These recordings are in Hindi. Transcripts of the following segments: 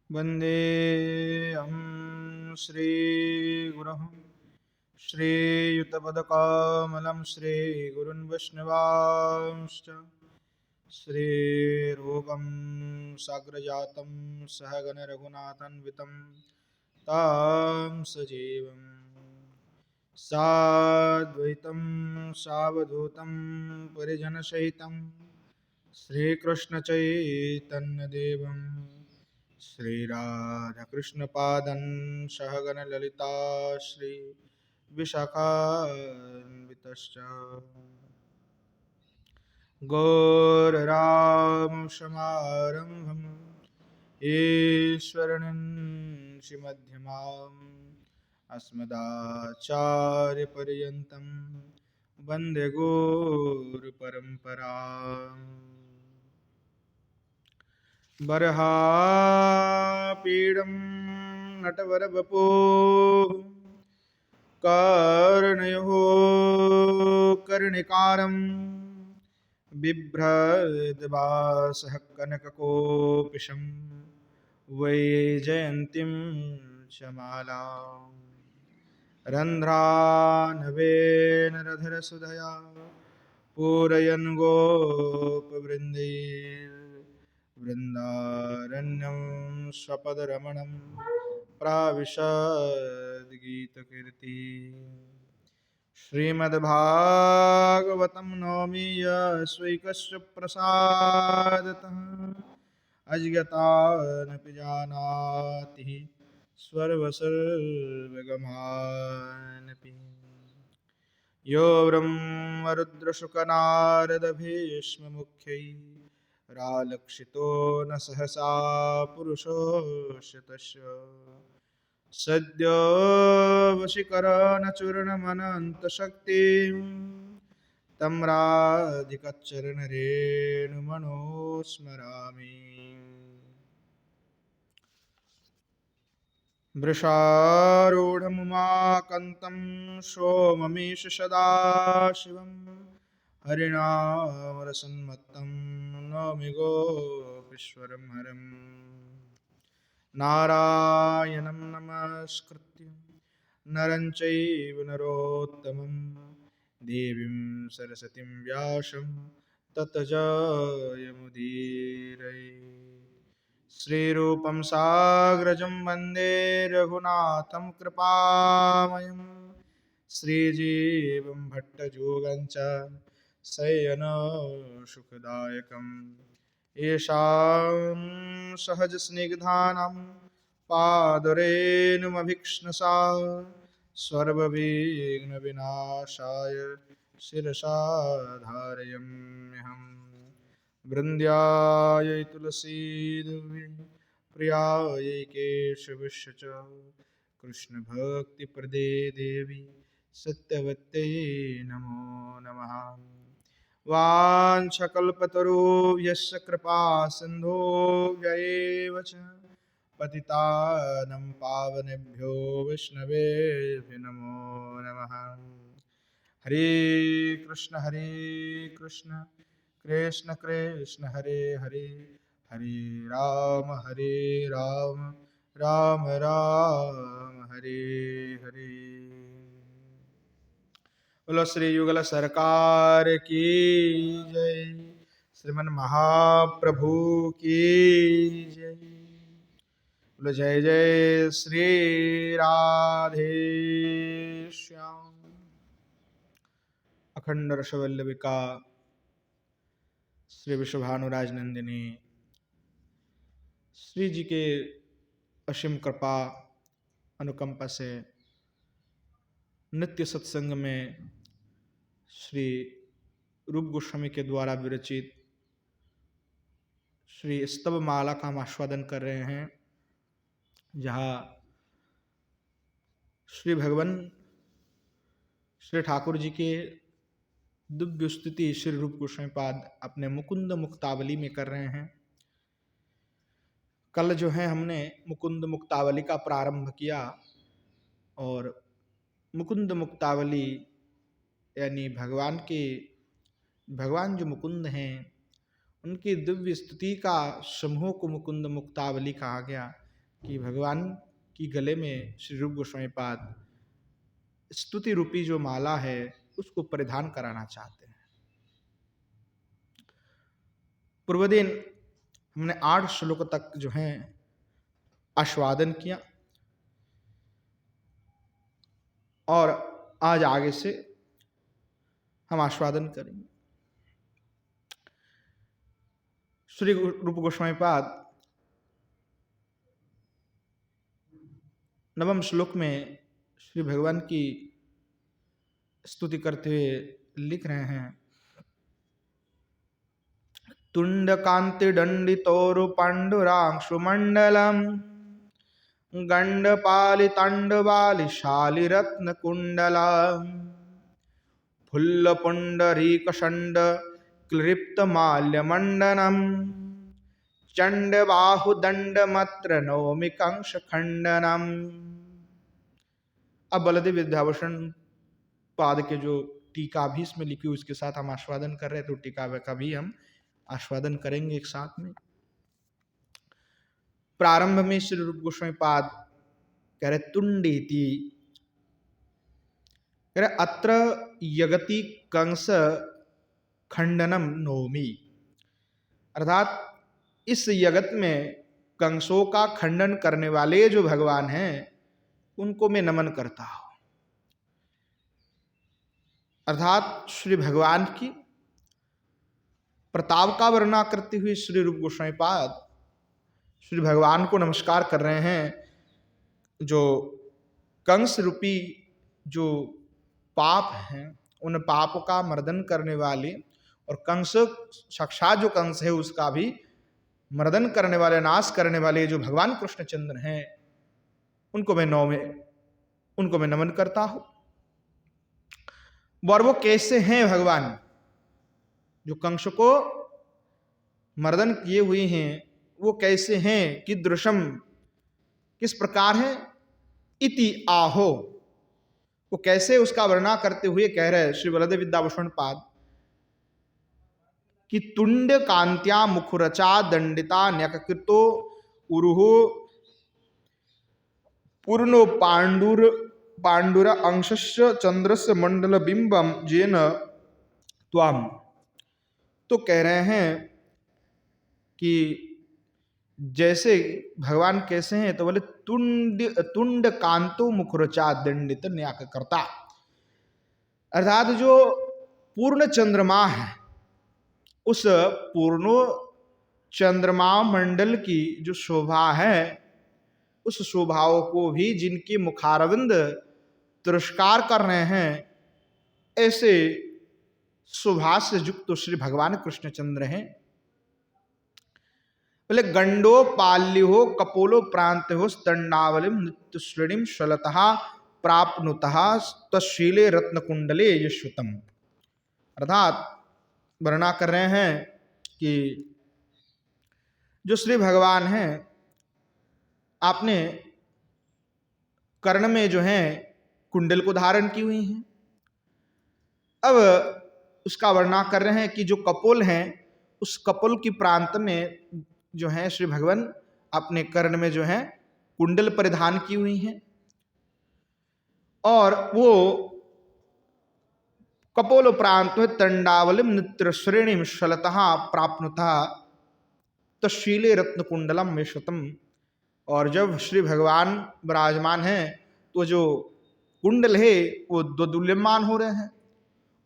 वन्देऽहं श्रीगुरुः श्रीयुतपदकमलं श्रीगुरुन् वैष्णवांश्च श्रीरूपं साग्रजातं सहगणरघुनाथान्वितं तं सजीवं साद्वैतं सावधूतं परिजनसहितं श्रीकृष्णचैतन्यदेवं श्रीराधाकृष्णपादं सहगणललिता श्रीविशाखान्वितश्च गौररामसमारम्भम् ईश्वरनिन्सिमध्यमाम् अस्मदाचार्यपर्यन्तं वन्दे गुरुपरम्पराम् बर्हापीडं नटवरवपुः कर्णयोः कर्णिकारं बिभ्रद्वासः कनककोपिशं वैजयन्तीं च मालाम् रन्ध्रानवेन रधरसुधया पूरयन् गोपवृन्दै वृन्दारण्यं स्वपदरमणं प्राविशद्गीतकीर्ति श्रीमद्भागवतं नौमि यस्वैकस्य प्रसादतः अज्ञातानपि जानाति सर्वसर्वगमानपि यो ब्रह्मरुद्रशुकनारदभीष्ममुख्यैरालक्षितो न सहसा पुरुषोऽस्य तस्य सद्यो वशीकरणचूर्णमनन्तशक्तिं तं राधिकचरणरेणुमनोस्मरामि वृषारूढमुमाकन्तं सोममीश सदाशिवं हरिणामरसन्मत्तं नौमि गोपीश्वरं हरम् नारायणं नमस्कृत्य नरं चैव नरोत्तमं देवीं सरस्वतीं व्यासं ततो जयमुदीरये श्रीरूपं साग्रजं वन्दे रघुनाथं कृपामयं श्रीजीवं भट्टयोगं च शयनसुखदायकम् येषां सहजस्निग्धानां पादरेणुमभीक्ष्णसा सर्वविघ्नविनाशाय शिरसा धारयाम्यहम् वृन्द्यायै तुलसीदेवी प्रियायै केशवस्य च कृष्णभक्तिप्रदे देवी सत्यवत्यै नमो नमः वाञ्छकल्पतरुभ्यश्च कृपा सिन्धुभ्य एव च पतितानं पावनेभ्यो वैष्णवेभ्यो नमो नमः हरे कृष्ण कृष्ण कृष्ण हरे हरे हरे राम राम राम हरे हरे। बोलो श्री युगल सरकार की जय, श्रीमन महाप्रभु की जय। बोलो जय जय श्री राधे श्याम। अखंड रसवल्लभिका श्री विश्वभानुराज नंदिनी श्री जी के असीम कृपा अनुकंपा से नित्य सत्संग में श्री रूप गोस्वामी के द्वारा विरचित श्री स्तव माला का हम आस्वादन कर रहे हैं, जहाँ श्री भगवान श्री ठाकुर जी के दिव्य स्तुति श्री रूप गोस्वामी पाद अपने मुकुंद मुक्तावली में कर रहे हैं। कल जो है हमने मुकुंद मुक्तावली का प्रारंभ किया और मुकुंद मुक्तावली यानी भगवान जो मुकुंद हैं उनकी दिव्य स्तुति का समूह को मुकुंद मुक्तावली कहा गया। कि भगवान की गले में श्री रूप गोस्वामी पाद स्तुति रूपी जो माला है उसको परिधान कराना चाहते हैं। पूर्व दिन हमने 8 श्लोक तक जो है आस्वादन किया और आज आगे से हम आस्वादन करेंगे। श्री रूप गोस्वामी पाद 9वें श्लोक में श्री भगवान की स्तुति करते हुए लिख रहे हैं, तुंड कांति दंडितोरु पांडुरांशुमंडलम गंडपालि तांडवालिशालि रत्न कुंडलम फुल्ल पुंडरीक षंड क्लिप्त माल्य मंडनम चंड बाहु दंड मत्र नौमि कंश खंडनम। अब बलदेव विद्याभूषण पाद के जो टीका भी इसमें लिखी हुई उसके साथ हम आस्वादन कर रहे हैं, तो टीका का भी हम आस्वादन करेंगे एक साथ में। प्रारंभ में श्री रूप गोस्वामी पाद कह रहे तुंडेति, कह रहे अत्र यगति कंस खंडनम नौमि, अर्थात इस जगत में कंसों का खंडन करने वाले जो भगवान हैं उनको मैं नमन करता हूं। अर्थात श्री भगवान की प्रताप का वर्णना करते हुए श्री रूप गोस्वामी पाद श्री भगवान को नमस्कार कर रहे हैं, जो कंस रूपी जो पाप हैं उन पाप का मर्दन करने वाले और कंस साक्षात जो कंस है उसका भी मर्दन करने वाले, नाश करने वाले जो भगवान कृष्णचंद्र हैं उनको मैं नमन करता हूं। और वो कैसे हैं भगवान, जो कंस को मर्दन किए हुए हैं वो कैसे हैं, कीदृशम किस प्रकार है, इति आहो वो कैसे उसका वर्णना करते हुए कह रहे श्री बलदेव विद्याभूषण पाद कि तुंड कांत्या मुखुरचा दंडिता न्यकृतो उरुहो पूर्णो पांडुर अंशस्य चंद्रस्य मंडल बिंबम जेन त्वाम। तो कह रहे हैं कि जैसे भगवान कैसे हैं, तो बोले तुंड कांतो मुखुरचा दंडित न्याक करता, अर्थात जो पूर्ण चंद्रमा है उस पूर्ण चंद्रमा मंडल की जो शोभा है उस शोभाओं को भी जिनके मुखारविंद तिरस्कार कर रहे हैं, ऐसे शोभा से युक्त श्री भगवान कृष्णचंद्र हैं। बोले गंडो पाल्यो कपोलो प्रांत हो स्तंडावलिम नित्य श्रेणीम शलतः प्राप्नुतः तशीले रत्न कुंडले यश्वतम, अर्थात वर्णना कर रहे हैं कि जो श्री भगवान हैं आपने कर्ण में जो है कुंडल को धारण की हुई हैं। अब उसका वर्णना कर रहे हैं कि जो कपोल हैं उस कपोल की प्रांत में जो है श्री भगवान अपने कर्ण में जो है कुंडल परिधान की हुई हैं और वो कपोल प्रांत में तंडावलिम नित्य श्रेणीम शलतः प्राप्नुतः तशीले रत्न कुंडलम विश्वतम। और जब श्री भगवान विराजमान हैं तो जो कुंडल है वो द्वदुल्यमान हो रहे हैं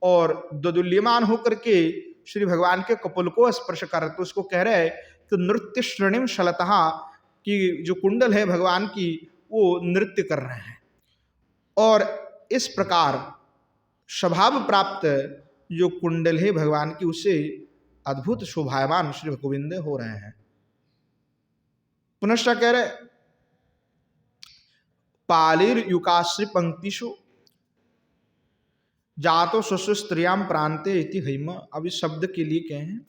और द्वदुल्यमान होकर के श्री भगवान के कपोल को स्पर्श कर रहे, तो उसको कह रहे हैं कि नृत्य श्रेणीम शलतः, कि जो कुंडल है भगवान की वो नृत्य कर रहे हैं। और इस प्रकार स्वभाव प्राप्त जो कुंडल है भगवान की उससे अद्भुत शोभायमान श्री गोविंद हो रहे हैं। पुनश्च कह रहे पालिर युकाश्री पंक्तिषु जातो स्वस्व स्त्रियाम प्रांते इति हिम। अब इस शब्द के लिए क्या है,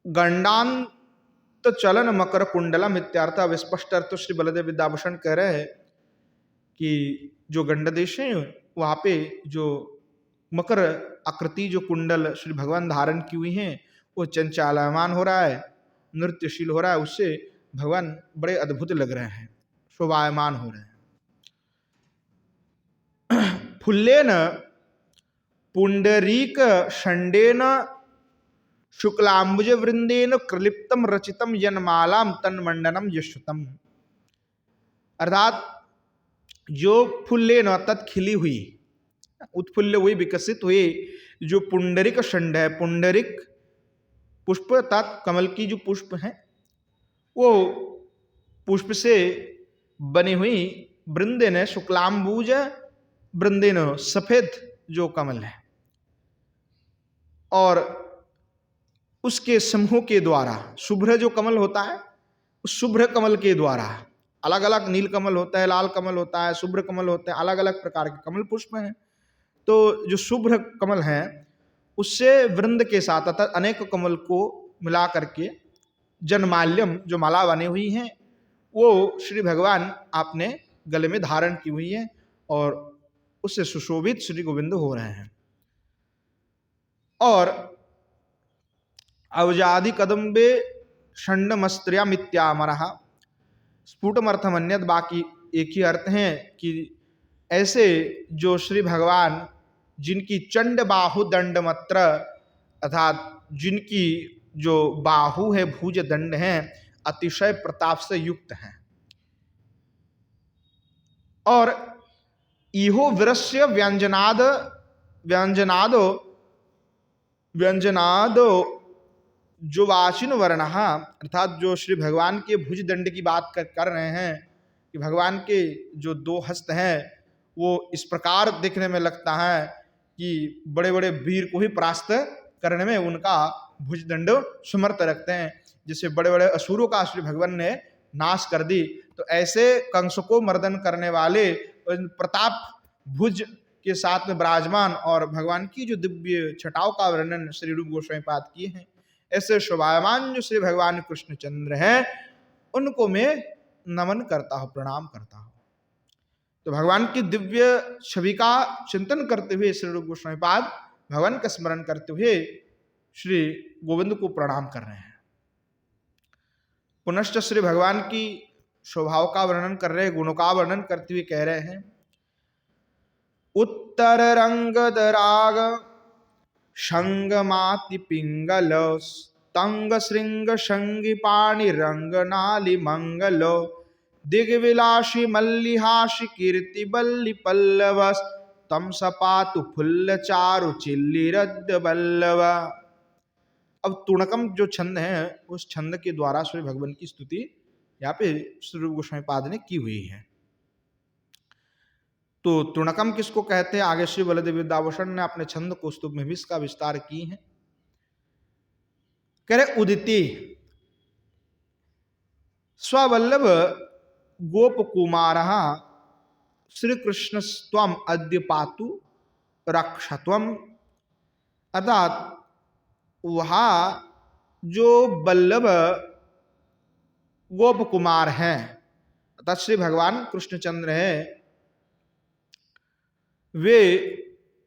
गंडांत चलन मकर कुंडलम इत्यार्थ। अब स्पष्ट अर्थ श्री बलदेव विद्याभूषण कह रहे हैं कि जो गंड देश है वहां पे जो मकर आकृति जो कुंडल श्री भगवान धारण की हुई हैं वो चंचलायमान हो रहा है, नृत्यशील हो रहा है, उससे भगवान बड़े अद्भुत लग रहे हैं, शोभायमान हो रहे हैं। फुल्लेन पुंडरीक षंडेन शुक्लांबुज वृंदेन कृलिप्तम रचितम यनमालाम तन्मंडनम यश्रुतम। अर्थात जो फुल्लेन तत् खिली हुई, उत्फुल्ल हुई, विकसित हुई जो पुंडरिक षंड है, पुंडरिक पुष्प अर्थात कमल की जो पुष्प है, वो पुष्प से बनी हुई वृंदेन, शुक्लांबुज वृंदेन, सफेद जो कमल है, और उसके समूह के द्वारा, शुभ्र जो कमल होता है, उस शुभ्र कमल के द्वारा, अलग अलग नील कमल होता है, लाल कमल होता है, शुभ्र कमल होते हैं, अलग अलग प्रकार के कमल पुष्प हैं। तो जो शुभ्र कमल है उससे वृंद के साथ अर्थात अनेक कमल को मिला करके जनमाल्यम जो माला बनी हुई है वो श्री भगवान आपने गले में धारण की हुई है और उससे सुशोभित श्री गोविंद हो रहे हैं। और अवजादि कदम्बे षण्डमस्त्रिया मित्यामरहा, स्फुटमर्थम अन्यत, बाकी एक ही अर्थ है कि ऐसे जो श्री भगवान जिनकी चंड बाहु दंडमत्र अर्थात जिनकी जो बाहु है, भुज दंड है, अतिशय प्रताप से युक्त हैं। और इहो विरस्य व्यंजनाद व्यंजनादो व्यंजनादो जो वाचिन वर्ण, अर्थात जो श्री भगवान के भुज दंड की बात कर रहे हैं कि भगवान के जो दो हस्त हैं वो इस प्रकार दिखने में लगता है कि बड़े बड़े वीर को ही परास्त करने में उनका भुजदंड समर्थ रखते हैं। जैसे बड़े बड़े असुरों का श्री भगवान ने नाश कर दी, तो ऐसे कंस को मर्दन करने वाले प्रताप भुज के साथ में विराजमान और भगवान की जो दिव्य छटाओं का वर्णन श्री रूप गोस्वामी पाद किए हैं, ऐसे शोभायमान जो श्री भगवान कृष्णचंद्र हैं उनको मैं नमन करता हूँ, प्रणाम करता हूँ। तो भगवान की दिव्य छवि का चिंतन करते हुए श्री रूप गोस्वामी पाद भगवान का स्मरण करते हुए श्री गोविंद को प्रणाम कर रहे हैं। पुनश्च श्री भगवान की स्वभाव का वर्णन कर रहे, गुणों का वर्णन करते हुए कह रहे हैं, उत्तर रंग दराग शंगमाति पिंगल तंग श्रृंग शंगी पाणि रंग नाली मंगल दिग्विलासी मल्लिहासी कीर्ति बल्ली पल्लव तम सपातु फुल्ल चारु चिल्ली रद्द बल्लव। अब तुणकम जो छंद है उस छंद के द्वारा श्री भगवान की स्तुति यहाँ पे श्री रूप गोस्वामी पाद ने की हुई है। तो तुणकम किसको कहते हैं, आगे श्री बलदेव विद्याभूषण ने अपने छंद को स्तुप में भी इसका विस्तार की है। कह रहे उदिति स्वल्लभ गोप कुमार श्री कृष्ण स्वम अद्य पातु रक्षत्वम, अर्थात वहां जो वल्लभ गोप कुमार हैं अर्थात श्री भगवान कृष्णचंद्र हैं, वे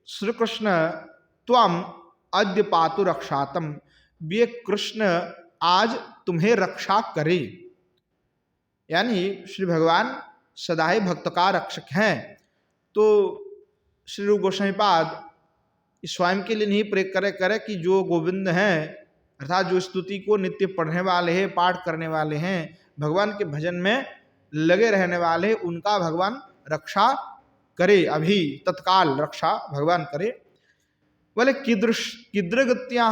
श्री कृष्ण त्वम अद्य पातु रक्षातम, वे कृष्ण आज तुम्हें रक्षा करे, यानी श्री भगवान सदा ही भक्त का रक्षक हैं। तो श्री रूप गोस्वामी पाद स्वयं के लिए नहीं प्रेर करे कि जो गोविंद हैं अर्थात जो स्तुति को नित्य पढ़ने वाले हैं, पाठ करने वाले हैं, भगवान के भजन में लगे रहने वाले, उनका भगवान रक्षा करे, अभी तत्काल रक्षा भगवान करे। बोले किद्रगत्या,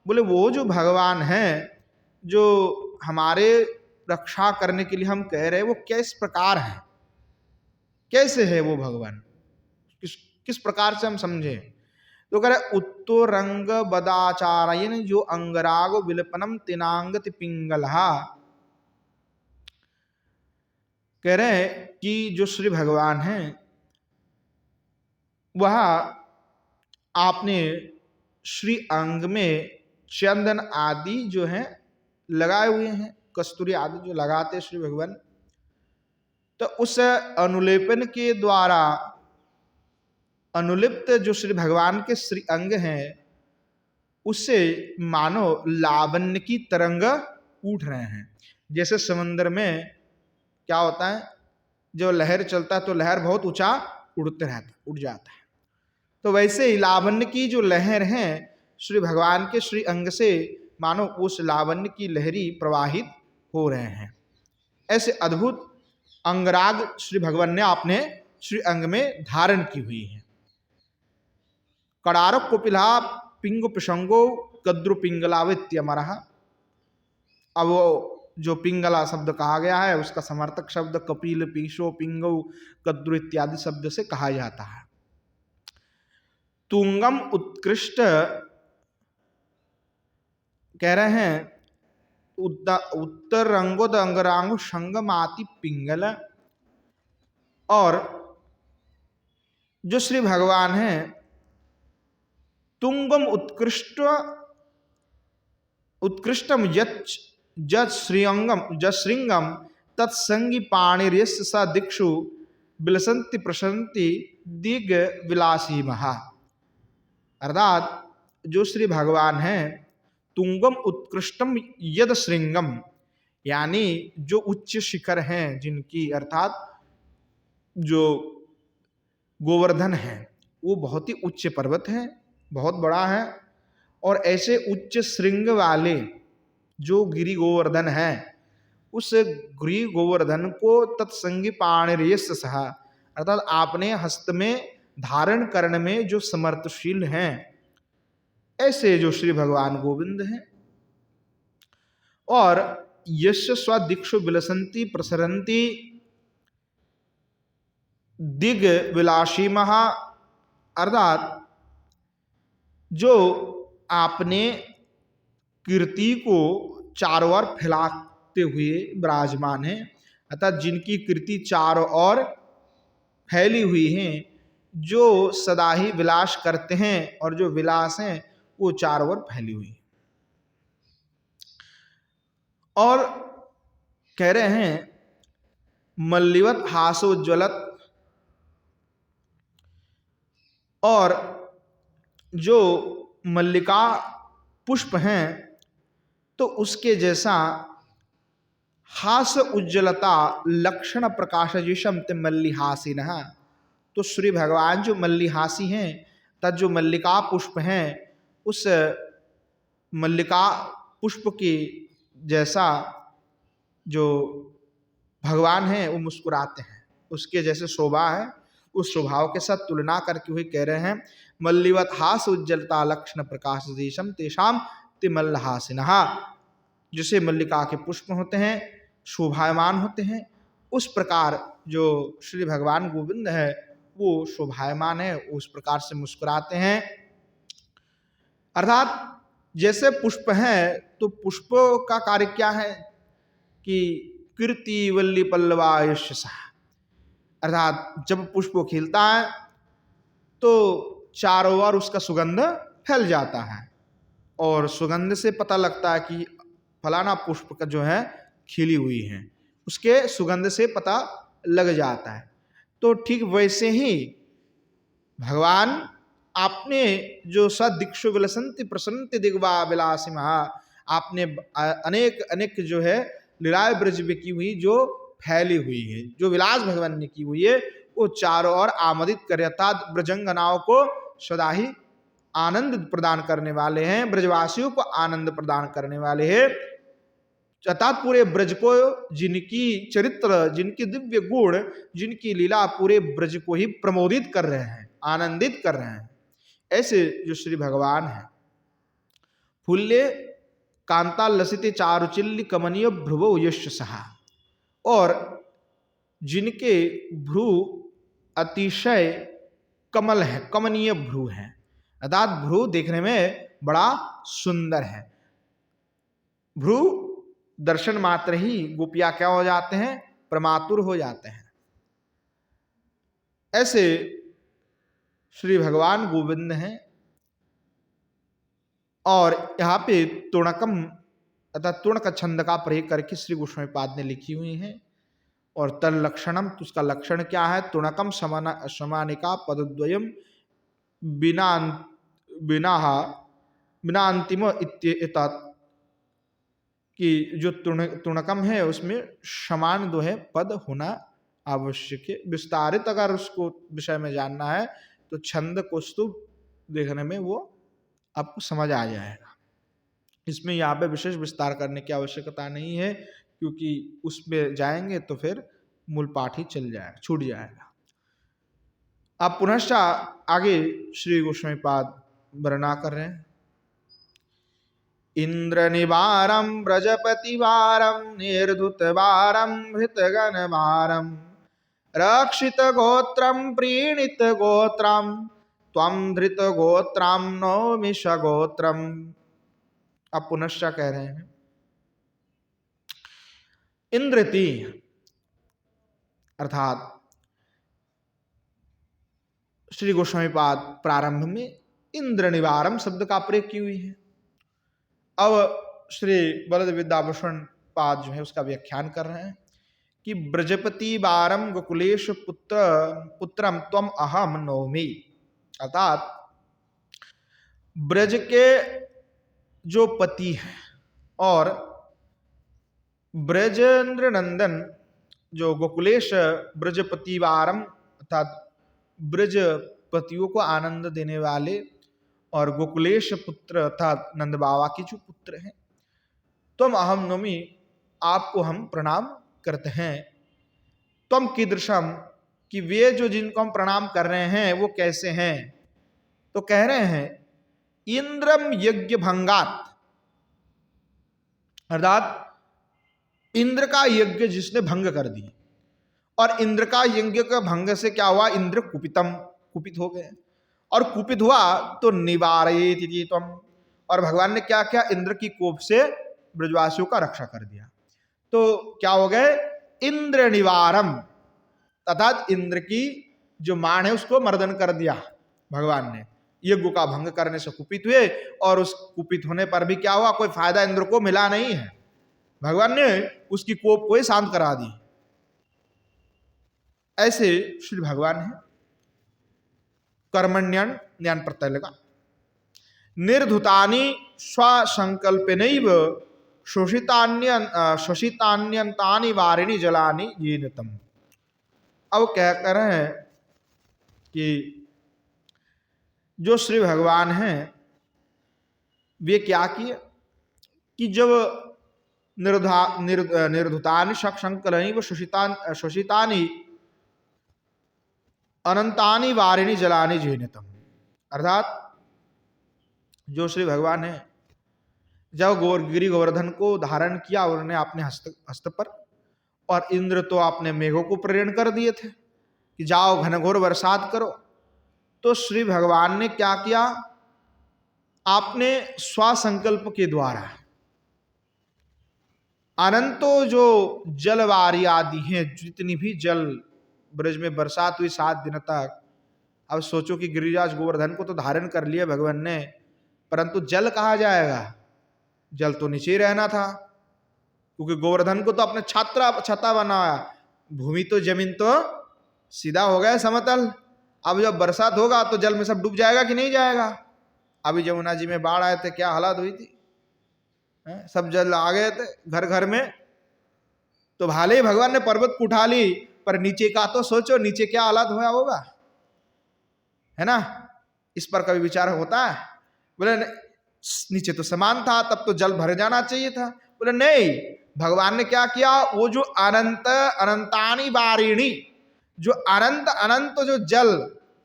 बोले वो जो भगवान हैं जो हमारे रक्षा करने के लिए हम कह रहे हैं वो किस प्रकार है, कैसे है वो भगवान, किस प्रकार से हम समझे। तो कह रहे उत्तरंग बदाचारयन जो अंगराग विलपनम तिनांगति पिंगलहा, कह रहे हैं कि जो श्री भगवान हैं वह आपने श्री अंग में चंदन आदि जो हैं लगाए हुए हैं, कस्तूरी आदि जो लगाते श्री भगवान, तो उस अनुलेपन के द्वारा अनुलिप्त जो श्री भगवान के श्री अंग हैं उससे मानो लावण्य की तरंग उठ रहे हैं। जैसे समंदर में क्या होता है, जो लहर चलता है तो लहर बहुत ऊंचा उड़ जाता है। तो वैसे ही लावण्य की जो लहर है श्री भगवान के श्री अंग से मानो उस लावण्य की लहरी प्रवाहित हो रहे हैं। ऐसे अद्भुत अंगराग श्री भगवान ने आपने श्री अंग में धारण की हुई है। कड़ारक कोपिला पिंग पिशंगो कद्रु पिंगलावित्यमरः। अब वो जो पिंगला शब्द कहा गया है उसका समर्थक शब्द कपिल, पीशो, पिंगो, कद्रु इत्यादि शब्द से कहा जाता है। तुंगम उत्कृष्ट कह रहे हैं उत्तर रंगोद अंगरांगो संगमाति पिंगल। और जो श्री भगवान हैं तुंगम उत्कृष्टम जश्रृंगम तत्संगी पाणिर्यस्य स दिक्षु विलसंति प्रसंति दिग विलासी महा। अर्थात जो श्री भगवान हैं तुंगम उत्कृष्टम यद श्रृंगम, यानी जो उच्च शिखर हैं जिनकी, अर्थात जो गोवर्धन है वो बहुत ही उच्च पर्वत है, बहुत बड़ा है। और ऐसे उच्च श्रृंग वाले जो गिरि गोवर्धन है उस गिरि गोवर्धन को तत्संगी पाणिर्यस्य सहा, अर्थात आपने हस्त में धारण करने में जो समर्थशील हैं ऐसे जो श्री भगवान गोविंद हैं। और यश स्वदिक्षु विलसंती प्रसरंती दिग विलासी महा, अर्थात जो आपने कीर्ति को चारों ओर फैलाते हुए विराजमान है, अर्थात जिनकी कीर्ति चारों ओर फैली हुई है, जो सदा ही विलास करते हैं और जो विलास हैं वो चारों ओर फैली हुई है। और कह रहे हैं मल्लिवत हासोज्वलत, और जो मल्लिका पुष्प हैं तो उसके जैसा हास उज्ज्वलता लक्षण प्रकाश जिशम ते मल्लिहासिन। तो श्री भगवान जो मल्लिहासी हैं तथा जो मल्लिका पुष्प हैं उस मल्लिका पुष्प के जैसा जो भगवान हैं वो मुस्कुराते हैं, उसके जैसे शोभा है, उस स्वभाव के साथ तुलना करके हुए कह रहे हैं मल्लिवत हास उज्ज्वलता लक्षण प्रकाश देशम तेषाम ते मल्लहासिनहा। जैसे मल्लिका के पुष्प होते हैं शोभायमान होते हैं, उस प्रकार जो श्री भगवान गोविंद है वो शोभायमान है, उस प्रकार से मुस्कुराते हैं। अर्थात जैसे पुष्प है तो पुष्प का कार्य क्या है कि कीर्ति वल्ली पल्लवा यशसा, अर्थात जब पुष्प खिलता है तो चारों ओर उसका सुगंध फैल जाता है और सुगंध से पता लगता है कि फलाना पुष्प का जो है खिली हुई है, उसके सुगंध से पता लग जाता है। तो ठीक वैसे ही भगवान आपने जो सदिक्षु विलसंति प्रसन्नति दिग्वा विलासी महा, आपने अनेक अनेक जो है लीलाएं ब्रज में की हुई जो फैली हुई है, जो विलास भगवान ने की हुई है वो चारों ओर आमोदित करे, अर्थात ब्रजंगनाओं को सदा ही आनंद प्रदान करने वाले हैं, ब्रजवासियों को आनंद प्रदान करने वाले हैं। अर्थात पूरे ब्रज को, जिनकी चरित्र, जिनकी दिव्य गुण, जिनकी लीला पूरे ब्रज को ही प्रमोदित कर रहे हैं, आनंदित कर रहे हैं, ऐसे जो श्री भगवान हैं। फूल्य कांता लसिते चारुचिल्ली कमनीय भ्रुवो यश सहा, और जिनके भ्रू अतिशय कमल है, कमनीय भ्रू है, अर्थात भ्रू देखने में बड़ा सुंदर है। भ्रू दर्शन मात्र ही गोपियां क्या हो जाते हैं, प्रमातुर हो जाते हैं। ऐसे श्री भगवान गोविंद हैं। और यहाँ पे तुणकम अर्थात तुणक छंद का प्रयोग करके श्री गोस्वामी पाद ने लिखी हुई है। और तल लक्षणम, तो उसका लक्षण क्या है, तुणकम समानिका पदद्वयम बिना अंतिम इत्येतत्, कि जो तुणकम है उसमें समान जो है पद होना आवश्यक है। विस्तारित अगर उसको विषय में जानना है तो छंद कौस्तुभ देखने में वो आपको समझ आ जाएगा। इसमें यहाँ पे विशेष विस्तार करने की आवश्यकता नहीं है, क्योंकि उसमें जाएंगे तो फिर मूल पाठ ही चल जाएगा, छूट जाएगा। अब पुनश्च आगे श्री गोस्वामी पाद वर्णना कर रहे हैं। इंद्र निवारम ब्रजपति वारम निर्धुत वारम हृतगण वारम रक्षित गोत्रम प्रीणित गोत्रम त्वं धृत गोत्रम नौमि सगोत्रम। अब पुनश्च कह रहे हैं इंद्रति अर्थात श्री गोस्वामी पाद प्रारंभ में इंद्र निवारम शब्द का प्रयोग की हुई है। अब श्री बलद विद्याभूषण पाद जो है उसका व्याख्यान कर रहे हैं कि ब्रजपति वारम गोकुलेश पुत्रम त्वम अहम नौमि, अर्थात ब्रज के जो पति हैं और ब्रजेंद्र नंदन जो गोकुलेश ब्रजपति वारम अर्थात ब्रजपतियों को आनंद देने वाले और गोकुलेश पुत्र अर्थात नंद बाबा के जो पुत्र हैं, तुम अहम नौमि आपको हम प्रणाम करते हैं। तुम कीदृशम कि वे जो जिनको हम प्रणाम कर रहे हैं वो कैसे हैं, तो कह रहे हैं इंद्रम यज्ञ भंगात, अर्थात इंद्र का यज्ञ जिसने भंग कर दी। और इंद्र का यज्ञ का भंग से क्या हुआ, इंद्र कुपितम, कुपित हो गए। और कुपित हुआ तो निवारयेति त्वम, और भगवान ने क्या किया, इंद्र की कोप से ब्रजवासियों का रक्षा कर दिया। तो क्या हो गए, इंद्र निवारम, अर्थात इंद्र की जो मान है उसको मर्दन कर दिया भगवान ने। यज्ञ का भंग करने से कुपित हुए और उस कुपित होने पर भी क्या हुआ, कोई फायदा इंद्र को मिला नहीं है, भगवान ने उसकी कोप को ही शांत करा दी। ऐसे श्री भगवान है। कर्मण्यन ज्ञान प्रत्यय लगा, निर्धुतानि स्वसंकल्पेनैव शोषितान्यंतानि वारिणि जलानि येनतम। अब क्या कर रहे हैं कि जो श्री भगवान हैं वे क्या किए कि जब निर्धुतानि स्वसंकल्पेनैव शोषितानि अनंतानि वारिणि जलानि जेनतम, अर्थात जो श्री भगवान है जब गिरि गोवर्धन को धारण किया उन्होंने अपने हस्त पर, और इंद्र तो आपने मेघों को प्रेरण कर दिए थे कि जाओ घनघोर बरसात करो। तो श्री भगवान ने क्या किया, आपने स्वसंकल्प के द्वारा अनंतो जो जलवारी आदि हैं, जितनी भी जल ब्रज में बरसात हुई 7 दिन तक। अब सोचो कि गिरिराज गोवर्धन को तो धारण कर लिया भगवान ने, परंतु जल कहाँ जाएगा, जल तो नीचे रहना था, क्योंकि गोवर्धन को तो अपने छाता बनाया, भूमि तो जमीन तो सीधा हो गया समतल। अब जब बरसात होगा तो जल में सब डूब जाएगा कि नहीं जाएगा। अभी जमुना जी में बाढ़ आए थे, क्या हालत हुई थी, सब जल आ गए थे घर घर में। तो भाले ही भगवान ने पर्वत को उठा ली, पर नीचे का तो सोचो, नीचे क्या हालत हुआ होगा, है ना। इस पर कभी विचार होता है, बोले नीचे तो समान था, तब तो जल भर जाना चाहिए था। बोले नहीं, भगवान ने क्या किया, वो जो अनंतानी वारिणी, जो अनंत जो जल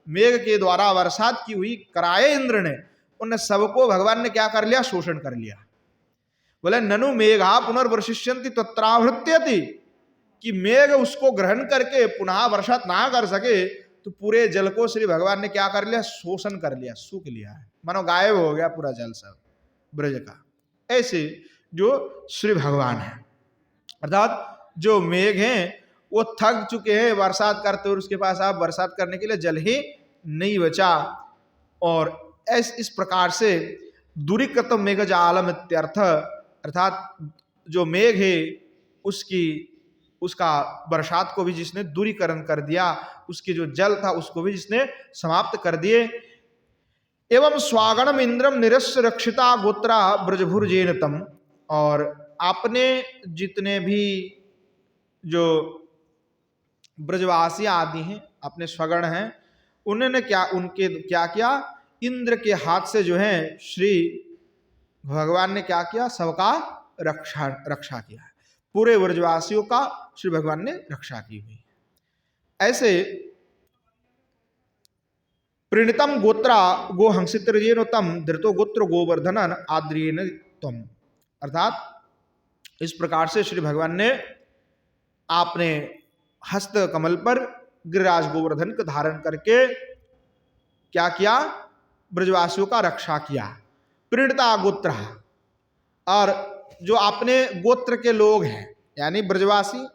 मेघ के द्वारा बरसात की हुई कराए इंद्र ने, उन सबको भगवान ने क्या कर लिया, शोषण कर लिया। बोले ननु मेघा पुनर्वर्षिष्यन्ति तत्रावृत्यति, कि मेघ उसको ग्रहण करके पुनः वर्षात ना कर सके, तो पूरे जल को श्री भगवान ने क्या कर लिया, शोषण कर लिया, सूख लिया है, मानो गायब हो गया पूरा जल सब ब्रज का। ऐसे जो श्री भगवान है, अर्थात जो मेघ हैं वो थक चुके हैं बरसात करते, और उसके पास आप बरसात करने के लिए जल ही नहीं बचा। और इस प्रकार से दूरीकृत मेघ जालम इत्यर्थ, अर्थात जो मेघ है उसका बरसात को भी जिसने दूरीकरण कर दिया, उसके जो जल था उसको भी जिसने समाप्त कर दिए। एवं स्वागणम इंद्रम निरस्य रक्षिता गोत्रा ब्रजभुर्जेनतम, और आपने जितने भी जो ब्रजवासी आदि हैं, अपने स्वगण हैं, उन्होंने उनके क्या किया, इंद्र के हाथ से जो है श्री भगवान ने क्या किया, सबका रक्षा किया है। पूरे ब्रजवासियों का श्री भगवान ने रक्षा की हुई। ऐसे प्रणितम गोत्रा गो हंसित तम धृतो गोत्र गोवर्धनन आद्रियन तम, अर्थात इस प्रकार से श्री भगवान ने आपने हस्त कमल पर गिरिराज गोवर्धन को धारण करके क्या किया, ब्रजवासियों का रक्षा किया। प्रणिता गोत्र, और जो अपने गोत्र के लोग हैं यानी ब्रजवासी,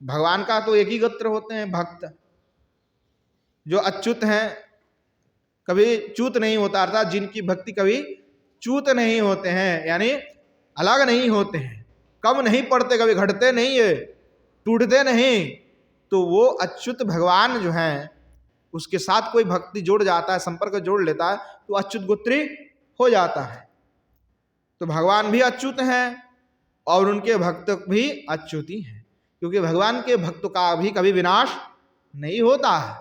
भगवान का तो एक ही गोत्र होते हैं भक्त, जो अच्युत हैं, कभी च्युत नहीं होता, अर्थात जिनकी भक्ति कभी च्युत नहीं होते हैं, यानी अलग नहीं होते हैं, कम नहीं पड़ते, कभी घटते नहीं है, टूटते नहीं, तो वो अच्युत भगवान जो हैं उसके साथ कोई भक्ति जोड़ जाता है, संपर्क जोड़ लेता है, तो अच्युत गोत्री हो जाता है। तो भगवान भी अच्युत हैं और उनके भक्त भी अच्युत ही हैं, क्योंकि भगवान के भक्त का भी कभी विनाश नहीं होता है।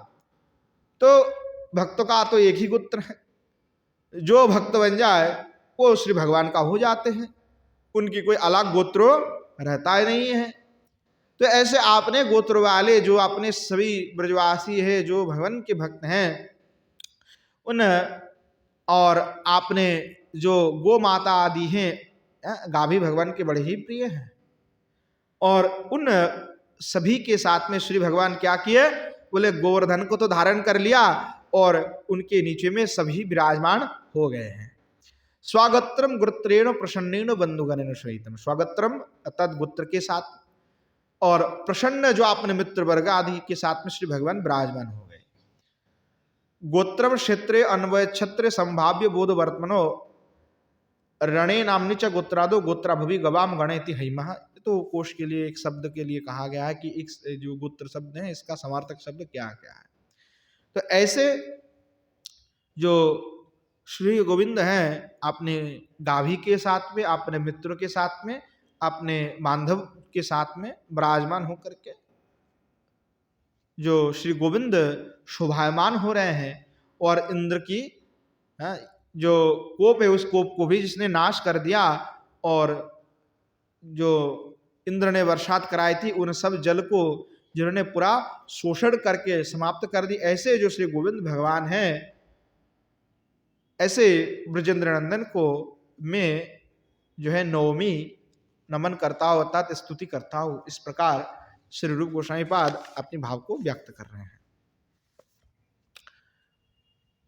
तो भक्त का तो एक ही गोत्र है, जो भक्त बन जाए वो श्री भगवान का हो जाते हैं, उनकी कोई अलग गोत्र रहता ही नहीं है। तो ऐसे आपने गोत्र वाले जो अपने सभी ब्रजवासी है, जो भगवान के भक्त हैं, उन और आपने जो गो माता आदि हैं, गाभी भगवान के बड़े ही प्रिय हैं, और उन सभी के साथ में श्री भगवान क्या किए, बोले गोवर्धन को तो धारण कर लिया और उनके नीचे में सभी विराजमान हो गए हैं। स्वागत्रम गोत्रेण प्रसन्नेन बंधुगणेन सहितम, स्वागत्रम तद गोत्र के साथ और प्रसन्न जो अपने मित्र वर्ग आदि के साथ में श्री भगवान विराजमान हो गए। गोत्रम क्षेत्रे अन्वय छत्र संभाव्य बोध वर्तमनो रणे नामनी च गोत्रादो गोत्रा भवि गवाम गणेति हैमः। तो कोश के लिए एक शब्द के लिए कहा गया है कि एक जो गोत्र शब्द है इसका समार्थक शब्द क्या क्या है। तो ऐसे जो श्री गोविंद हैं अपने गाभी के साथ में, अपने मित्रों के साथ में, अपने बांधव के साथ में विराजमान होकर के जो श्री गोविंद शोभायमान हो रहे हैं, और इंद्र की जो कोप है उस कोप को भी जिसने नाश कर दिया, और जो इंद्र ने वर्षात कराई थी उन सब जल को जिन्होंने पूरा शोषण करके समाप्त कर दी। ऐसे जो श्री गोविंद भगवान हैं, ऐसे ब्रजेंद्र नंदन को मैं जो है नवमी नमन करता हूँ अर्थात स्तुति करता हूँ। इस प्रकार श्री रूप गोस्वामी पाद अपने भाव को व्यक्त कर रहे हैं।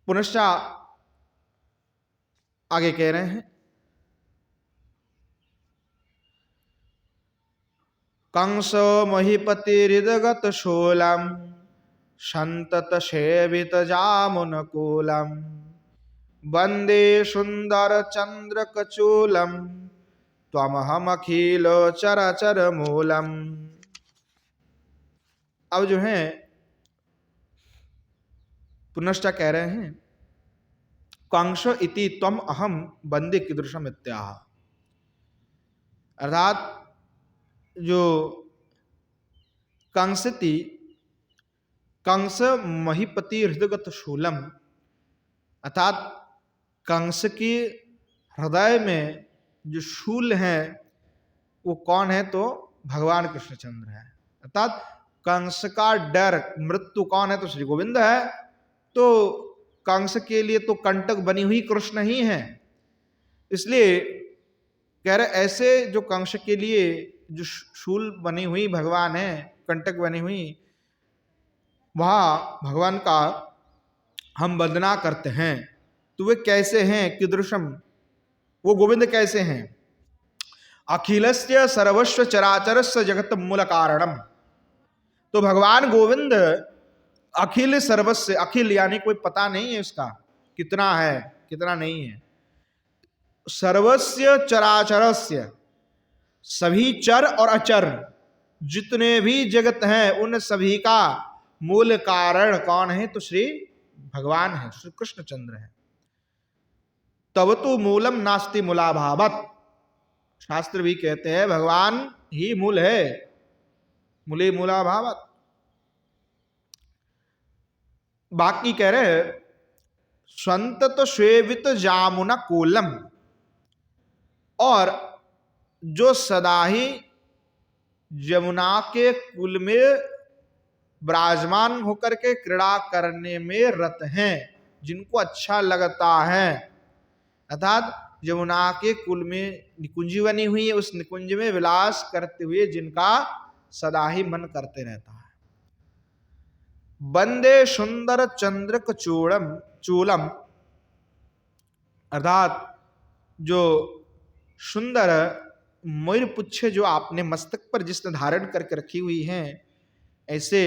पुनश्च आगे कह रहे हैं, कंस महीपति हृदगत शोलम संतत सेवित जामुनकूलम वंदे सुंदर चंद्र कचूलम त्वमहम अखिल चराचर मूलम। अब जो है पुनश्च कह रहे हैं, कंस इति त्वम अहम वंदे कीदृशम इत्याह, अर्थात जो कंसति कंस महीपति हृदयगत शूलम, अर्थात कंस के हृदय में जो शूल है वो कौन है, तो भगवान कृष्णचंद्र है। अर्थात कंस का डर मृत्यु कौन है, तो श्री गोविंद है। तो कंस के लिए तो कंटक बनी हुई कृष्ण ही है, इसलिए कह रहे ऐसे जो कंस के लिए जो शूल बनी हुई भगवान है, कंटक बनी हुई, वह भगवान का हम वंदना करते हैं। तो वे कैसे हैं, कीदृशम, वो गोविंद कैसे हैं, अखिलस्य सर्वस्व चराचरस्य जगत मूल कारणम। तो भगवान गोविंद अखिल सर्वस्व, अखिल यानी कोई पता नहीं है उसका कितना है कितना नहीं है, सर्वस्य चराचरस्य, सभी चर और अचर जितने भी जगत हैं उन सभी का मूल कारण कौन है, तो श्री भगवान है, श्री कृष्णचंद्र है। तब तो मूलम नास्ति मूलाभावत, शास्त्र भी कहते हैं भगवान ही मूल है, मूले मूला भावत। बाकी कह रहे संतत स्वेवित जामुना कोलम, और जो सदा ही यमुना के कुल में विराजमान होकर के क्रीड़ा करने में रत हैं, जिनको अच्छा लगता है, अर्थात यमुना के कुल में निकुंज बनी हुई है, उस निकुंज में विलास करते हुए जिनका सदा ही मन करते रहता है। वंदे सुंदर चंद्रक चूलम, अर्थात जो सुंदर मयूर पुच्छे जो आपने मस्तक पर जिसने धारण करके रखी हुई हैं, ऐसे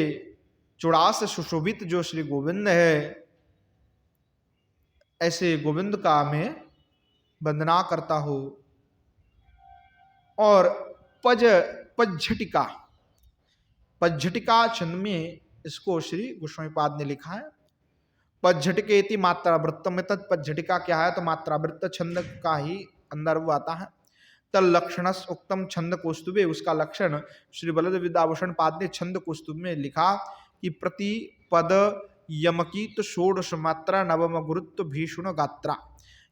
चूड़ा से सुशोभित जो श्री गोविंद है, ऐसे गोविंद का मैं वंदना करता हूं। और पज्झटिका, पज्झटिका छंद में इसको श्री गोस्वामी पाद ने लिखा है। पज्झटिकेति मात्रावृत्तम में तत्पज्झटिका क्या है, तो मात्रावृत्त छंद का ही अंदर वो आता है। तल लक्षणस उक्तम छंद कौस्तुभे, उसका लक्षण श्री बलद विद्याभूषण पाद ने छंद कौस्तुभ में लिखा कि प्रति पद यमकीत षोडश मात्रा नवम गुरुत्व भीषण गात्रा,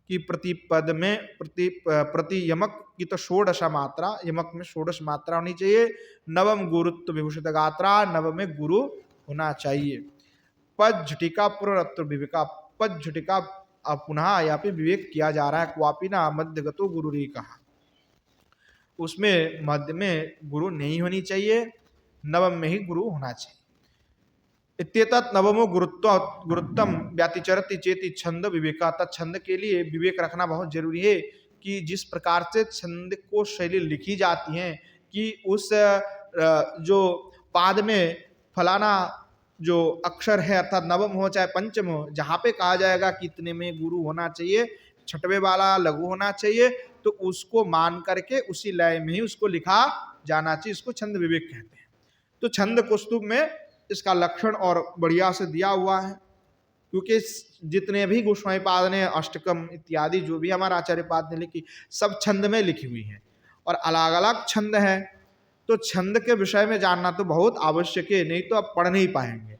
कि प्रति पद में प्रति यमक की तो षोडश मात्रा, यमक में षोडश मात्रा होनी चाहिए, नवम गुरुत्व विभूषित गात्रा, नव में गुरु होना चाहिए। पज्झटिका पुनरत्र विवेका, पज्झटिका पुनः यहाँ पे विवेक किया जा रहा है। क्वापी ना मध्यगतो गुरु री कहा, उसमें मध्य में गुरु नहीं होनी चाहिए, नवम में ही गुरु होना चाहिए। इत्येतत् नवमो गुरुत्तम व्यातिचरति चेति छंद विवेका, छंद के लिए विवेक रखना बहुत जरूरी है कि जिस प्रकार से छंद को शैली लिखी जाती है, कि उस जो पाद में फलाना जो अक्षर है अर्थात नवम हो चाहे पंचम हो, जहाँ पे कहा जाएगा कि इतने में गुरु होना चाहिए, छठवे वाला लघु होना चाहिए, तो उसको मान करके उसी लय में ही उसको लिखा जाना चाहिए। इसको छंद विवेक कहते हैं। तो छंद कौस्तुभ में इसका लक्षण और बढ़िया से दिया हुआ है, क्योंकि जितने भी गोस्वामी पाद ने अष्टकम इत्यादि जो भी हमारा आचार्य पाद ने लिखी, सब छंद में लिखी हुई है और अलग अलग छंद है। तो छंद के विषय में जानना तो बहुत आवश्यक है, नहीं तो आप पढ़ नहीं पाएंगे।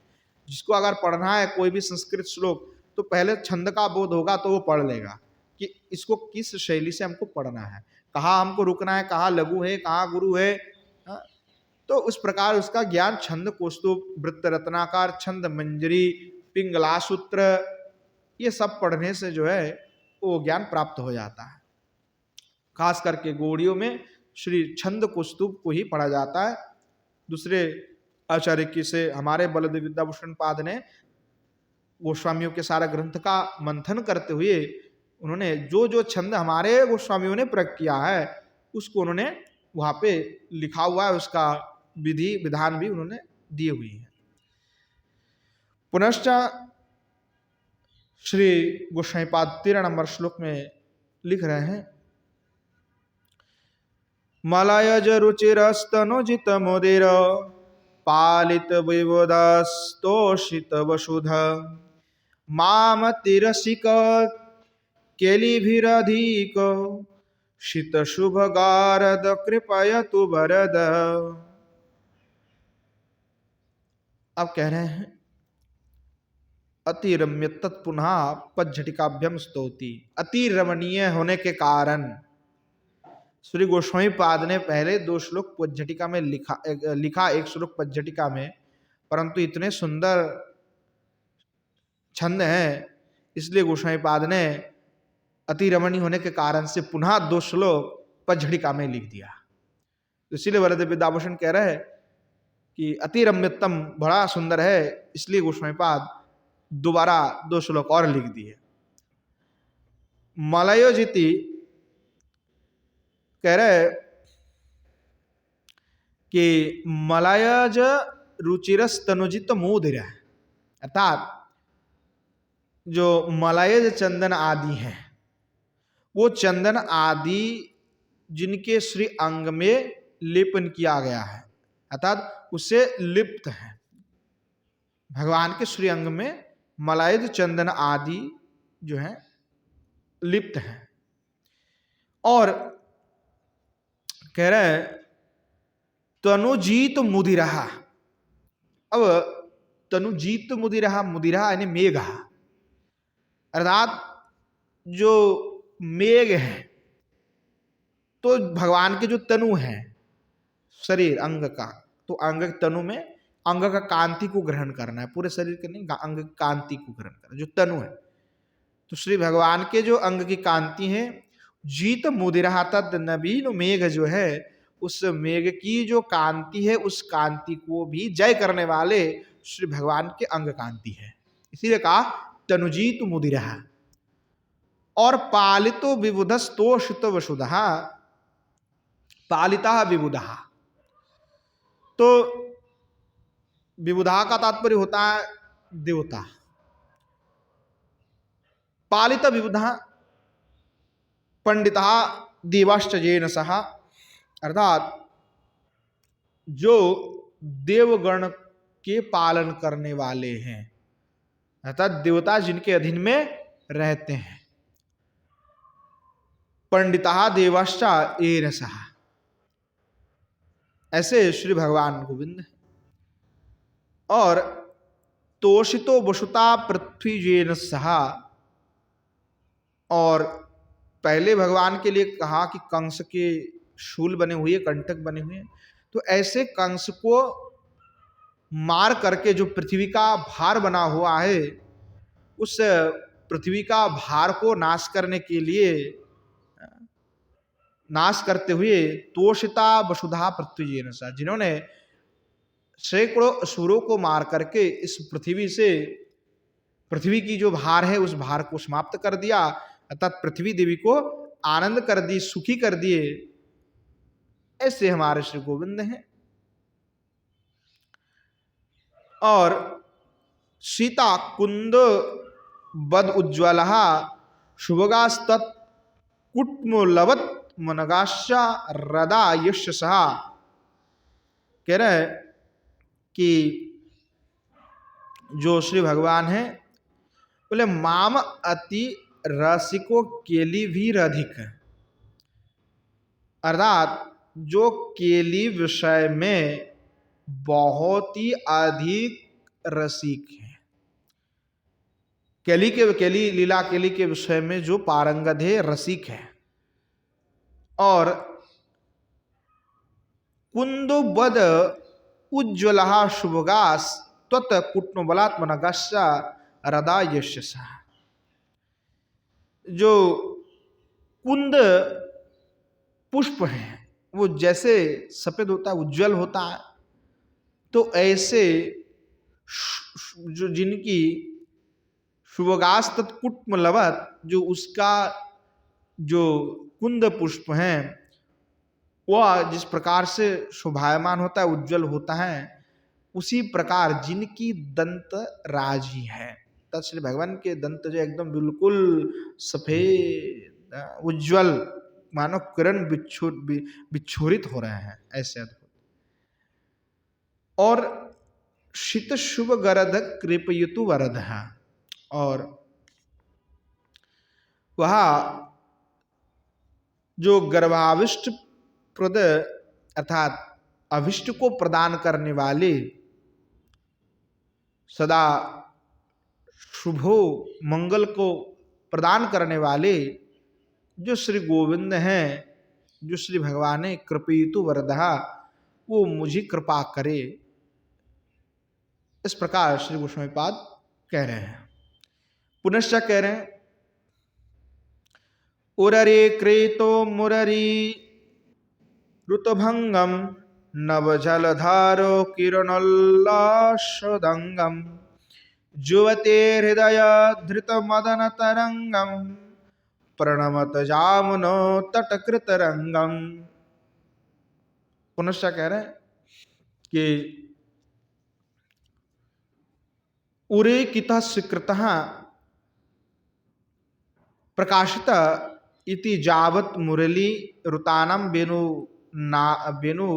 जिसको अगर पढ़ना है कोई भी संस्कृत श्लोक, तो पहले छंद का बोध होगा तो वो पढ़ लेगा कि इसको किस शैली से हमको पढ़ना है, कहाँ हमको रुकना है, कहाँ लघु है, कहाँ गुरु है। तो उस प्रकार उसका ज्ञान छंद कौस्तुभ, वृत्त रत्नाकार, छंद मंजरी, पिंगला सूत्र, ये सब पढ़ने से जो है वो ज्ञान प्राप्त हो जाता है। खास करके गौड़ियों में श्री छंद कौस्तुभ को ही पढ़ा जाता है। दूसरे आचार्य की से हमारे बलदेव विद्याभूषण पाद ने गोस्वामियों के सारा ग्रंथ का मंथन करते हुए उन्होंने जो जो छंद हमारे गोस्वामियों ने प्रयोग किया है उसको उन्होंने वहां पे लिखा हुआ है, उसका विधि विधान भी उन्होंने दिए हुई है। पुनश्च श्री गोस्वामी पाद 13 नंबर श्लोक में लिख रहे हैं, मलयज रुचिरस्तनुजित मोदिर पालित विबोधस्तोषित वसुध मामतिरसिक केलिभिरधिक शीत शुभ गारद कृपयतु वरद। अब कह रहे हैं अति रम्य तत्पुनः पज्झटिकाभ्यम स्तौति, अति रमणीय होने के कारण श्री गोस्वामी पाद ने पहले 2 श्लोक पज्झटिका में लिखा 1 श्लोक पज्झटिका में, परंतु इतने सुंदर छंद हैं इसलिए गोस्वामी पाद ने अति रमणीय होने के कारण से पुनः 2 श्लोक पज्झटिका में लिख दिया। तो इसीलिए बलदेव विद्याभूषण कह रहे हैं कि अति रम्यतम बड़ा सुंदर है, इसलिए गोस्वामी पाद दोबारा 2 श्लोक और लिख दिए। मलयोजिति कह रहे कि मलयज रुचिरस तनुजित मोदिर, अर्थात जो मलयज चंदन आदि हैं वो चंदन आदि जिनके श्री अंग में लेपन किया गया है, अर्थात उससे लिप्त है, भगवान के श्री अंग में मलयज चंदन आदि जो है लिप्त हैं। और कह रहे हैं तनुजीत मुदिरहा। अब तनुजीत मुदिरहा, मुदिरहा यानी मेघ, अर्थात जो मेघ है, तो भगवान के जो तनु है शरीर अंग का, तो अंग तनु में अंग का कांति को ग्रहण करना है, पूरे शरीर के नहीं, अंग की कांति को ग्रहण करना जो तनु है। तो श्री भगवान के जो अंग की कांति है, जीत मुदिरहा तद नवीन मेघ जो है, उस मेघ की जो कांति है, उस कांति को भी जय करने वाले श्री भगवान के अंग कांति है, इसीलिए कहा तनुजीत मुदिरहा। और पालितो विबुधस्तोषित वसुधा, पालिता विबुधा, तो विबुधा का तात्पर्य होता है देवता। पालित विबुधा पंडिता देवाश्च जेन सह, अर्थात जो देवगण के पालन करने वाले हैं, अर्थात देवता जिनके अधीन में रहते हैं। पंडिता देवाश्च येन सह, ऐसे श्री भगवान गोविंद। और तोषितो वसुता पृथ्वी जेन सह, और पहले भगवान के लिए कहा कि कंस के शूल बने हुए, कंटक बने हुए, तो ऐसे कंस को मार करके जो पृथ्वी का भार बना हुआ है, उस पृथ्वी का भार को नाश करने के लिए, नाश करते हुए तोषिता वसुधा पृथ्वी जेन सह, जिन्होंने सैकड़ों असुरों को मार करके इस पृथ्वी से, पृथ्वी की जो भार है उस भार को समाप्त कर दिया, अर्थात पृथ्वी देवी को आनंद कर दी, सुखी कर दिए, ऐसे हमारे श्री गोविंद हैं। और सीता कुंद बद उज्ज्वल शुभगास्तत् कुट्मलवत मनगाशा रदा यश सहा, कह रहे हैं कि जो श्री भगवान है, बोले माम अति रसिको केली भी अधिक, अर्थात जो केली विषय में बहुत ही अधिक रसिक है, केली लीला केली के विषय में जो पारंगत है, रसिक है। और कुंदो बद उज्ज्वल शुभगास त्वत कुट्मबलात्मनगस्या रदा यशसा, जो कुंद पुष्प है वो जैसे सफेद होता है, उज्जवल होता है, तो ऐसे जो जिनकी शुभगास तत्कुट्मलवत, जो उसका जो कुंद पुष्प है वह जिस प्रकार से शोभायमान होता है, उज्जवल होता है, उसी प्रकार जिनकी दंत राजी है, तब श्री भगवान के दंत जो एकदम बिल्कुल सफेद उज्जवल, मानो किरण बिच्छोरित हो रहे हैं, ऐसे अद्भुत। और शीत शुभ गरध कृपयुतु वरद है, और वह जो गर्भाविष्ट प्रद, अर्थात अभिष्ट को प्रदान करने वाले, सदा शुभो मंगल को प्रदान करने वाले जो श्री गोविंद हैं, जो श्री भगवान है, कृपयुतु वरदहा, वो मुझे कृपा करे, इस प्रकार श्री गोस्वामी पाद कह रहे हैं। पुनश्च कह रहे हैं उररे क्रेतो मुररी ऋतुभंगम नवजलधारो किरणोल्लासोदंगम जुवते हृदय धृत मदन तरंगम प्रणमत जामुनो तटकृत रंगम। पुनश्च कह रहे हैं कि उरे कितः स्वीकृतः प्रकाशित इति जावत मुरली ऋतानां वेणु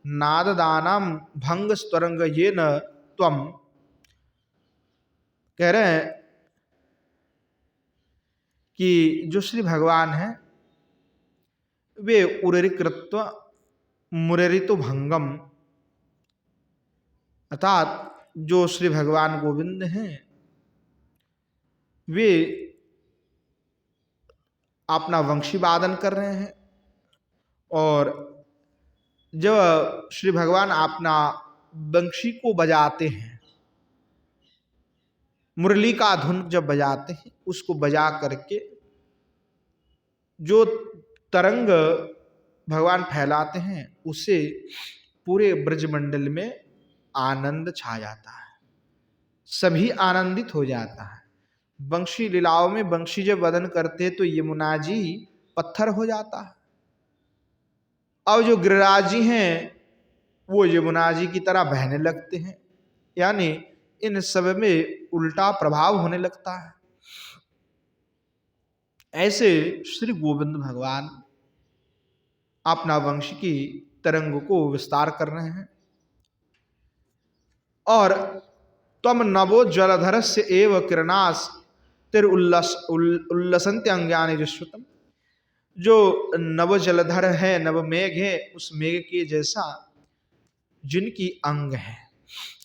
नाददानां भंग स्तरंग ये न त्वम, कह रहे हैं कि जो श्री भगवान हैं वे उररिकृत्व मुररितु भंगम, अर्थात जो श्री भगवान गोविंद हैं वे अपना वंशी वादन कर रहे हैं, और जब श्री भगवान अपना वंशी को बजाते हैं, मुरली का धुन जब बजाते हैं, उसको बजा करके जो तरंग भगवान फैलाते हैं, उससे पूरे ब्रजमंडल में आनंद छा जाता है, सभी आनंदित हो जाता है। वंशी लीलाओं में वंशी जब वदन करते तो यमुना जी पत्थर हो जाता है, और जो गिरिराज जी हैं वो यमुना जी की तरह बहने लगते हैं, यानी इन सब में उल्टा प्रभाव होने लगता है। ऐसे श्री गोविंद भगवान अपना वंश की तरंग को विस्तार कर रहे हैं। और तम नवो जलधर से एव किरणास तिर उल्लसंत अंग्यानि विश्वतम, जो नव जलधर है, नव मेघ है, उस मेघ के जैसा जिनकी अंग है,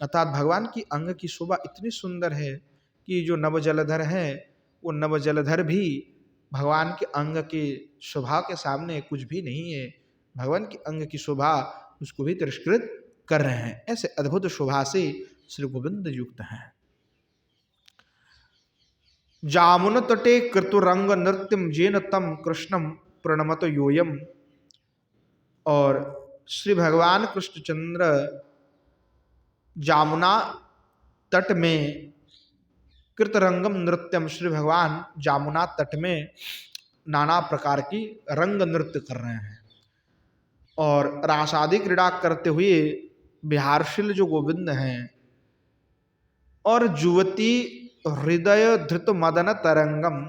अर्थात भगवान की अंग की शोभा इतनी सुंदर है कि जो नव जलधर है वो नव जलधर भी भगवान के अंग की शोभा के सामने कुछ भी नहीं है। भगवान की अंग की शोभा उसको भी तिरस्कृत कर रहे हैं। ऐसे अद्भुत शोभा से श्री गोविंद युक्त हैं। जामुन तटे कृतुरंग नृत्यम जेन तम कृष्णम प्रणमत योयम, और श्री भगवान कृष्णचंद्र जामुना तट में कृतरंगम नृत्यम, श्री भगवान जामुना तट में नाना प्रकार की रंग नृत्य कर रहे हैं, और रासादी क्रीड़ा करते हुए बिहारशील जो गोविंद हैं, और जुवती हृदय धृत मदन तरंगम,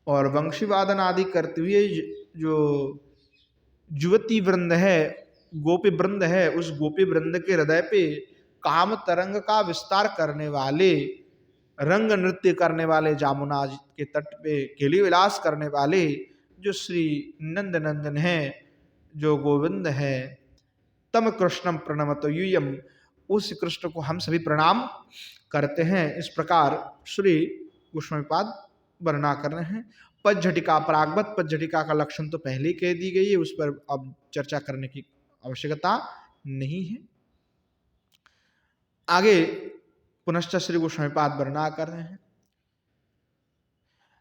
और वंशी वादन आदि करते हुए जो युवती वृंद है, गोपी वृंद है, उस गोपी वृंद के हृदय पे काम तरंग का विस्तार करने वाले, रंग नृत्य करने वाले, जामुना के तट पे केली विलास करने वाले जो श्री नंद नंदन है, जो गोविंद है, तम कृष्णम प्रणमत यूयम, उस कृष्ण को हम सभी प्रणाम करते हैं। इस प्रकार श्री गोस्वामीपाद वर्णना कर रहे हैं। पदझटिका, परागवत पदझटिका का लक्षण तो पहले ही कह दी गई है, उस पर अब चर्चा करने की आवश्यकता नहीं है। आगे पुनश्च श्री गोस्वामीपाद वर्णना कर रहे हैं।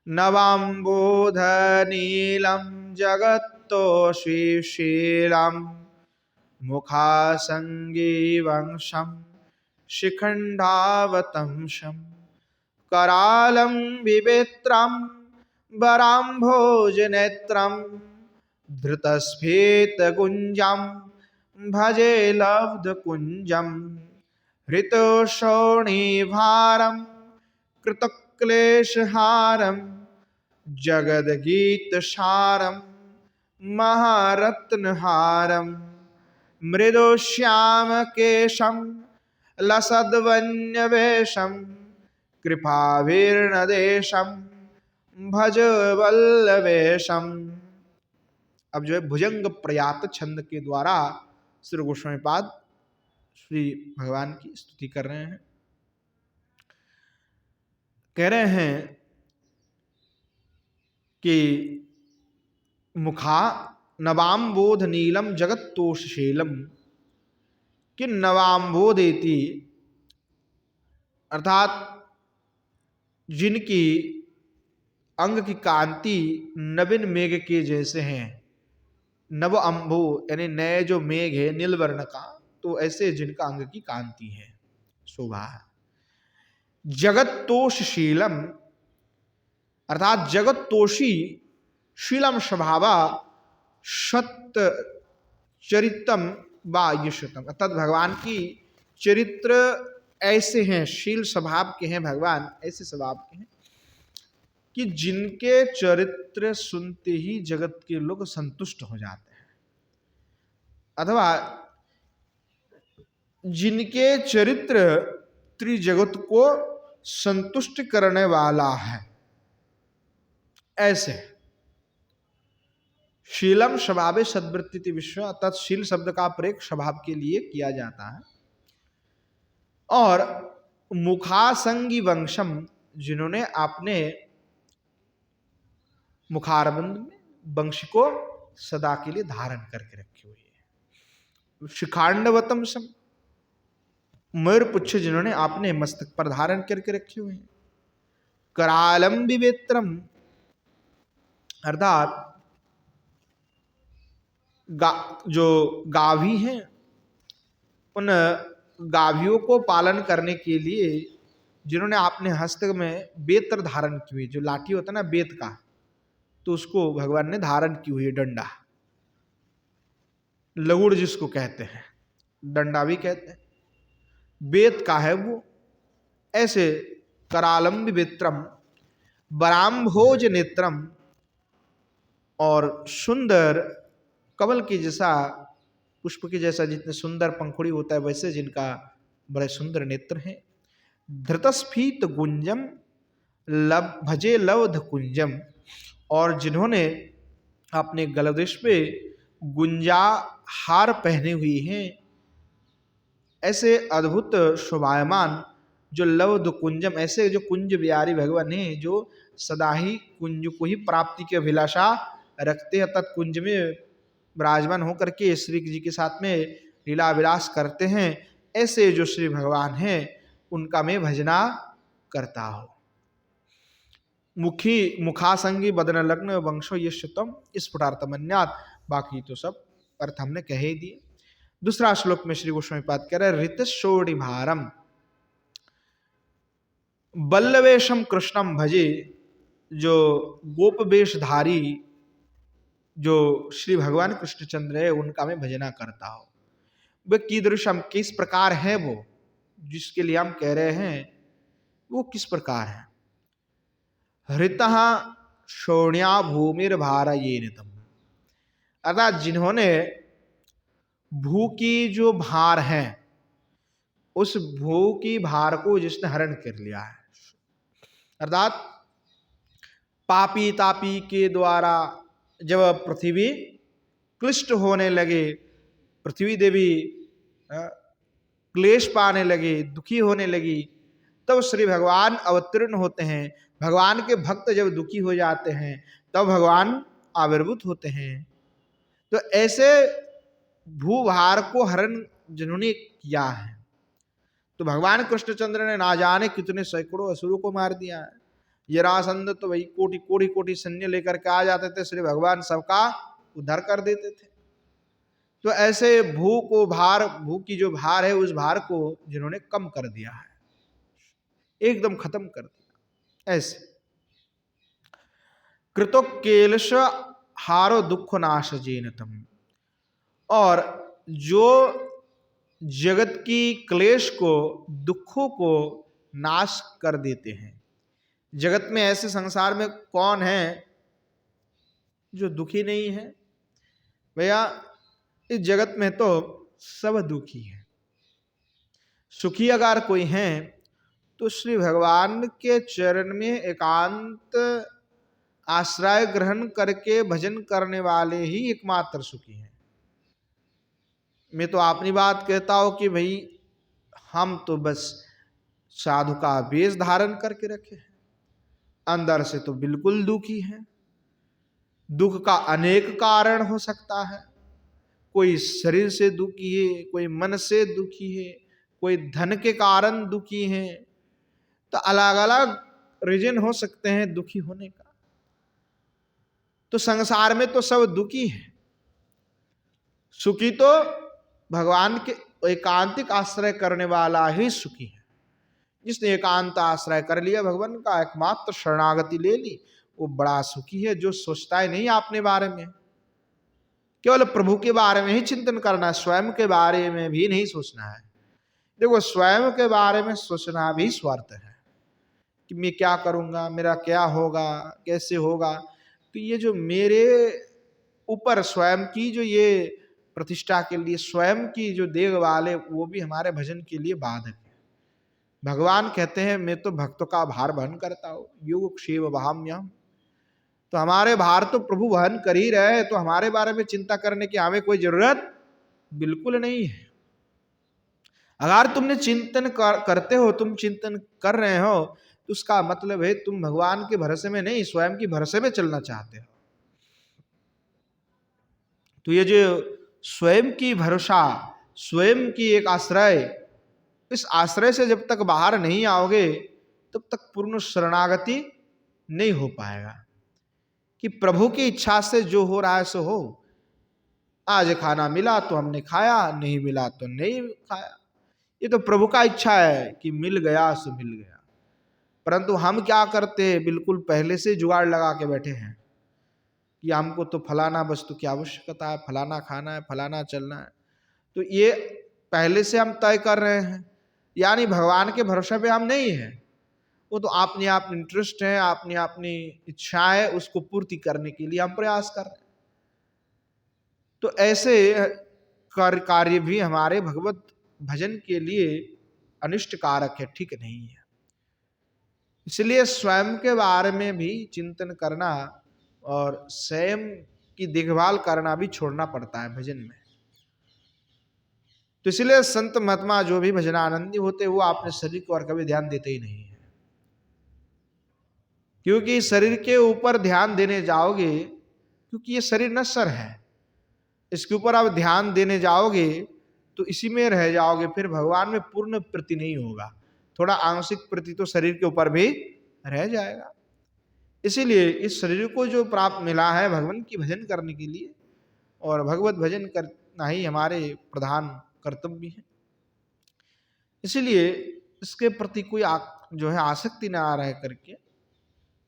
नवाम्बोध नीलम जगत्तोषीशीलम मुखासंगी वंशम शिखंडावतंशम करालम विवेत्रम वराम्भोजनेत्रम धृतस्फीतकुंजम भजे लब्धकुंजम हृतोषोणीभारम कृतक्लेशहारम जगद्गीतसारम महारत्नहारम मृदुश्यामकेशम लसद्वन्यवेशम कृपावीर्णदेशम भज वल्लवेशम। अब जो है भुजंग प्रयात छंद के द्वारा श्री गोस्वामीपाद श्री भगवान की स्तुति कर रहे हैं। कह रहे हैं कि मुखा नवाम्बोध नीलम जगत्तोषशीलम, कि नवाम्बोधेति अर्थात जिनकी अंग की कांति नवीन मेघ के जैसे हैं। नव अम्भो यानी नए जो मेघ है नीलवर्ण का, तो ऐसे जिनका अंग की कांति है, शोभा है। जगत्तोषशीलम अर्थात जगत्तोषी, शीलम स्वभावा, सत्य चरितम वा यशतम, अर्थात भगवान की चरित्र ऐसे हैं, शील स्वभाव के हैं भगवान, ऐसे स्वभाव के हैं कि जिनके चरित्र सुनते ही जगत के लोग संतुष्ट हो जाते हैं, अथवा जिनके चरित्र त्रिजगत को संतुष्ट करने वाला है, ऐसे शीलम स्वभावे सद्वृत्ति विश्व, अर्थात शील शब्द का प्रयोग स्वभाव के लिए किया जाता है। और मुखासंगी वंशम, जिन्होंने अपने मुखारबंद में वंश को सदा के लिए धारण करके रखी हुई है। शिखांडवतम सम, मयूर पुच्छ, जिन्होंने अपने मस्तक पर धारण करके रखे हुए हैं। करालम विवेत्रम, अर्थात जो गाभी हैं, उन गाभियों को पालन करने के लिए जिन्होंने अपने हस्त में बेत्र धारण की हुई, जो लाठी होता है ना बेत का, तो उसको भगवान ने धारण की हुई, डंडा लगुड़ जिसको कहते हैं, डंडा भी कहते हैं, बेत का है वो। ऐसे करालम विवेत्रम बराम्भोज नेत्रम, और सुंदर कमल की जैसा, पुष्प की जैसा जितने सुंदर पंखुड़ी होता है वैसे जिनका बड़े सुंदर नेत्र हैं। धृतस्फीत गुंजम लब भजे लवध कुंजम, और जिन्होंने अपने गलदेश पे गुंजा हार पहने हुई हैं, ऐसे अद्भुत शोभायमान जो लवध कुंजम, ऐसे जो कुंज बिहारी भगवान हैं, जो सदा ही कुंज को ही प्राप्ति की अभिलाषा रखते हैं, तत् कुंज में विराजमान होकर के श्री जी के साथ में लीला विलास करते हैं। ऐसे जो श्री भगवान हैं उनका मैं भजना करता हूं। मुखासंगी बदन लग्न वंशो ये श्रुतम स्फुटार्थमन्यात्, बाकी तो सब अर्थ हमने कह ही दिए। दूसरा श्लोक में श्री गोस्वामी पाद कह रहे ऋतशोणि भारम बल्लवेशम कृष्णम भजे, जो गोप वेशधारी जो श्री भगवान कृष्णचंद्र है उनका मैं भजना करता हूं। वे कीदृशम, किस प्रकार है वो, जिसके लिए हम कह रहे हैं वो किस प्रकार है। हृतः शोण्या भूमिर भार ये नितम, अर्थात जिन्होंने भू की जो भार है, उस भू की भार को जिसने हरण कर लिया है, अर्थात पापी तापी के द्वारा जब पृथ्वी क्लिष्ट होने लगे, पृथ्वी देवी क्लेश पाने लगे, दुखी होने लगी, तब श्री भगवान अवतीर्ण होते हैं। भगवान के भक्त जब दुखी हो जाते हैं तब भगवान आविर्भूत होते हैं। तो ऐसे भूभार को हरण जिन्होंने किया है, तो भगवान कृष्णचंद्र ने ना जाने कितने सैकड़ों असुरों को मार दिया है। जरासंध तो भाई कोटि कोटि कोटि सैन्य लेकर के आ जाते थे, श्री भगवान सबका उद्धार कर देते थे। तो ऐसे भू की जो भार है, उस भार को जिन्होंने कम कर दिया है, एकदम खत्म कर दिया। ऐसे कृतो केलश हारो दुख नाश जेनतम, और जो जगत की क्लेश को, दुखों को नाश कर देते हैं। जगत में ऐसे संसार में कौन है जो दुखी नहीं है? भैया इस जगत में तो सब दुखी है। सुखी अगर कोई है तो श्री भगवान के चरण में एकांत आश्रय ग्रहण करके भजन करने वाले ही एकमात्र सुखी हैं। मैं तो अपनी बात कहता हूं कि भाई हम तो बस साधु का वेश धारण करके रखे हैं, अंदर से तो बिल्कुल दुखी है। दुख का अनेक कारण हो सकता है, कोई शरीर से दुखी है, कोई मन से दुखी है, कोई धन के कारण दुखी है, तो अलग अलग रीजन हो सकते हैं दुखी होने का। तो संसार में तो सब दुखी है, सुखी तो भगवान के एकांतिक आश्रय करने वाला ही सुखी है। जिसने एकांत आश्रय कर लिया, भगवान का एकमात्र शरणागति ले ली, वो बड़ा सुखी है। जो सोचता है नहीं अपने बारे में, केवल प्रभु के बारे में ही चिंतन करना है, स्वयं के बारे में भी नहीं सोचना है। देखो स्वयं के बारे में सोचना भी स्वार्थ है कि मैं क्या करूंगा, मेरा क्या होगा, कैसे होगा। तो ये जो मेरे ऊपर स्वयं की जो ये प्रतिष्ठा के लिए स्वयं की जो देख वाले, वो भी हमारे भजन के लिए बाधक है। भगवान कहते हैं मैं तो भक्तों का भार वहन करता हूं, योग क्षेम वहाम्यहम्। तो हमारे भार तो प्रभु वहन कर ही रहे हैं, तो हमारे बारे में चिंता करने की हमें कोई जरूरत बिल्कुल नहीं है। अगर तुमने चिंतन करते हो, तुम चिंतन कर रहे हो, तो उसका मतलब है तुम भगवान के भरोसे में नहीं, स्वयं की भरोसे में चलना चाहते हो। तो ये जो स्वयं की भरोसा, स्वयं की एक आश्रय, इस आश्रय से जब तक बाहर नहीं आओगे तब तक पूर्ण शरणागति नहीं हो पाएगा कि प्रभु की इच्छा से जो हो रहा है सो हो। आज खाना मिला तो हमने खाया, नहीं मिला तो नहीं खाया, ये तो प्रभु का इच्छा है कि मिल गया सो मिल गया। परंतु हम क्या करते हैं, बिल्कुल पहले से जुगाड़ लगा के बैठे हैं कि हमको तो फलाना वस्तु की आवश्यकता है, फलाना खाना है, फलाना चलना है। तो ये पहले से हम तय कर रहे हैं, यानी भगवान के भरोसे पे हम नहीं हैं। वो तो अपने आप इंटरेस्ट है, अपनी अपनी इच्छाएं, उसको पूर्ति करने के लिए हम प्रयास कर रहे हैं। तो ऐसे कार्य भी हमारे भगवत भजन के लिए अनिष्ट कारक है, ठीक नहीं है। इसलिए स्वयं के बारे में भी चिंतन करना और स्वयं की देखभाल करना भी छोड़ना पड़ता है भजन में। तो इसलिए संत महात्मा जो भी भजनानंदी होते हैं वो अपने शरीर को और कभी ध्यान देते ही नहीं है, क्योंकि शरीर के ऊपर ध्यान देने जाओगे, क्योंकि ये शरीर नश्वर है, इसके ऊपर आप ध्यान देने जाओगे तो इसी में रह जाओगे, फिर भगवान में पूर्ण प्रीति नहीं होगा, थोड़ा आंशिक प्रीति तो शरीर के ऊपर भी रह जाएगा। इसीलिए इस शरीर को जो प्राप्त मिला है भगवान की भजन करने के लिए, और भगवत भजन करना ही हमारे प्रधान कर्तव्य है। इसीलिए इसके प्रति कोई जो है आसक्ति ना रह करके,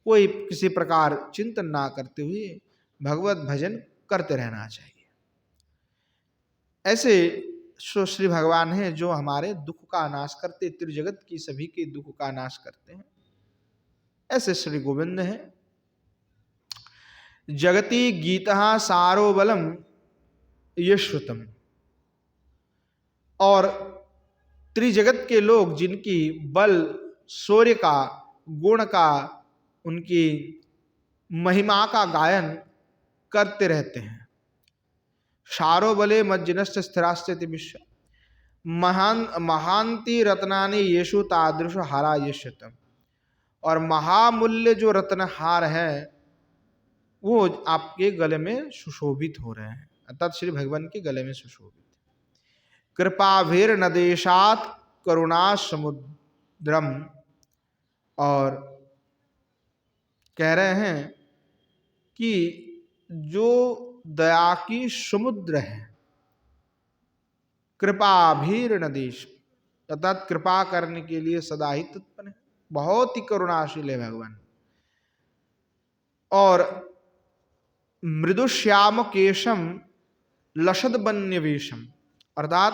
कोई किसी प्रकार चिंतन ना करते हुए भगवत भजन करते रहना चाहिए। ऐसे श्री भगवान हैं जो हमारे दुख का नाश करते, त्रिजगत की सभी के दुख का नाश करते हैं। ऐसे श्री गोविंद हैं। जगति गीता सारो बलम यश्रुतम, और त्रिजगत के लोग जिनकी बल, शौर्य का, गुण का, उनकी महिमा का गायन करते रहते हैं। सारो बले मज्जिनश्च स्थिरास्यति विश्व, महान महांति रत्नानि येषु तादृश हारा यश्यतम, और महामूल्य जो रत्नहार है वो आपके गले में सुशोभित हो रहे हैं, अर्थात श्री भगवान के गले में सुशोभित। कृपाभीर नदेशात करुणा समुद्रम, और कह रहे हैं कि जो दया की समुद्र है, कृपाभीर नदेश, अर्थात कृपा करने के लिए सदा ही तत्पर है, बहुत ही करुणाशील है भगवान। और मृदुश्याम केशम लसद बन्य वेशम, अर्थात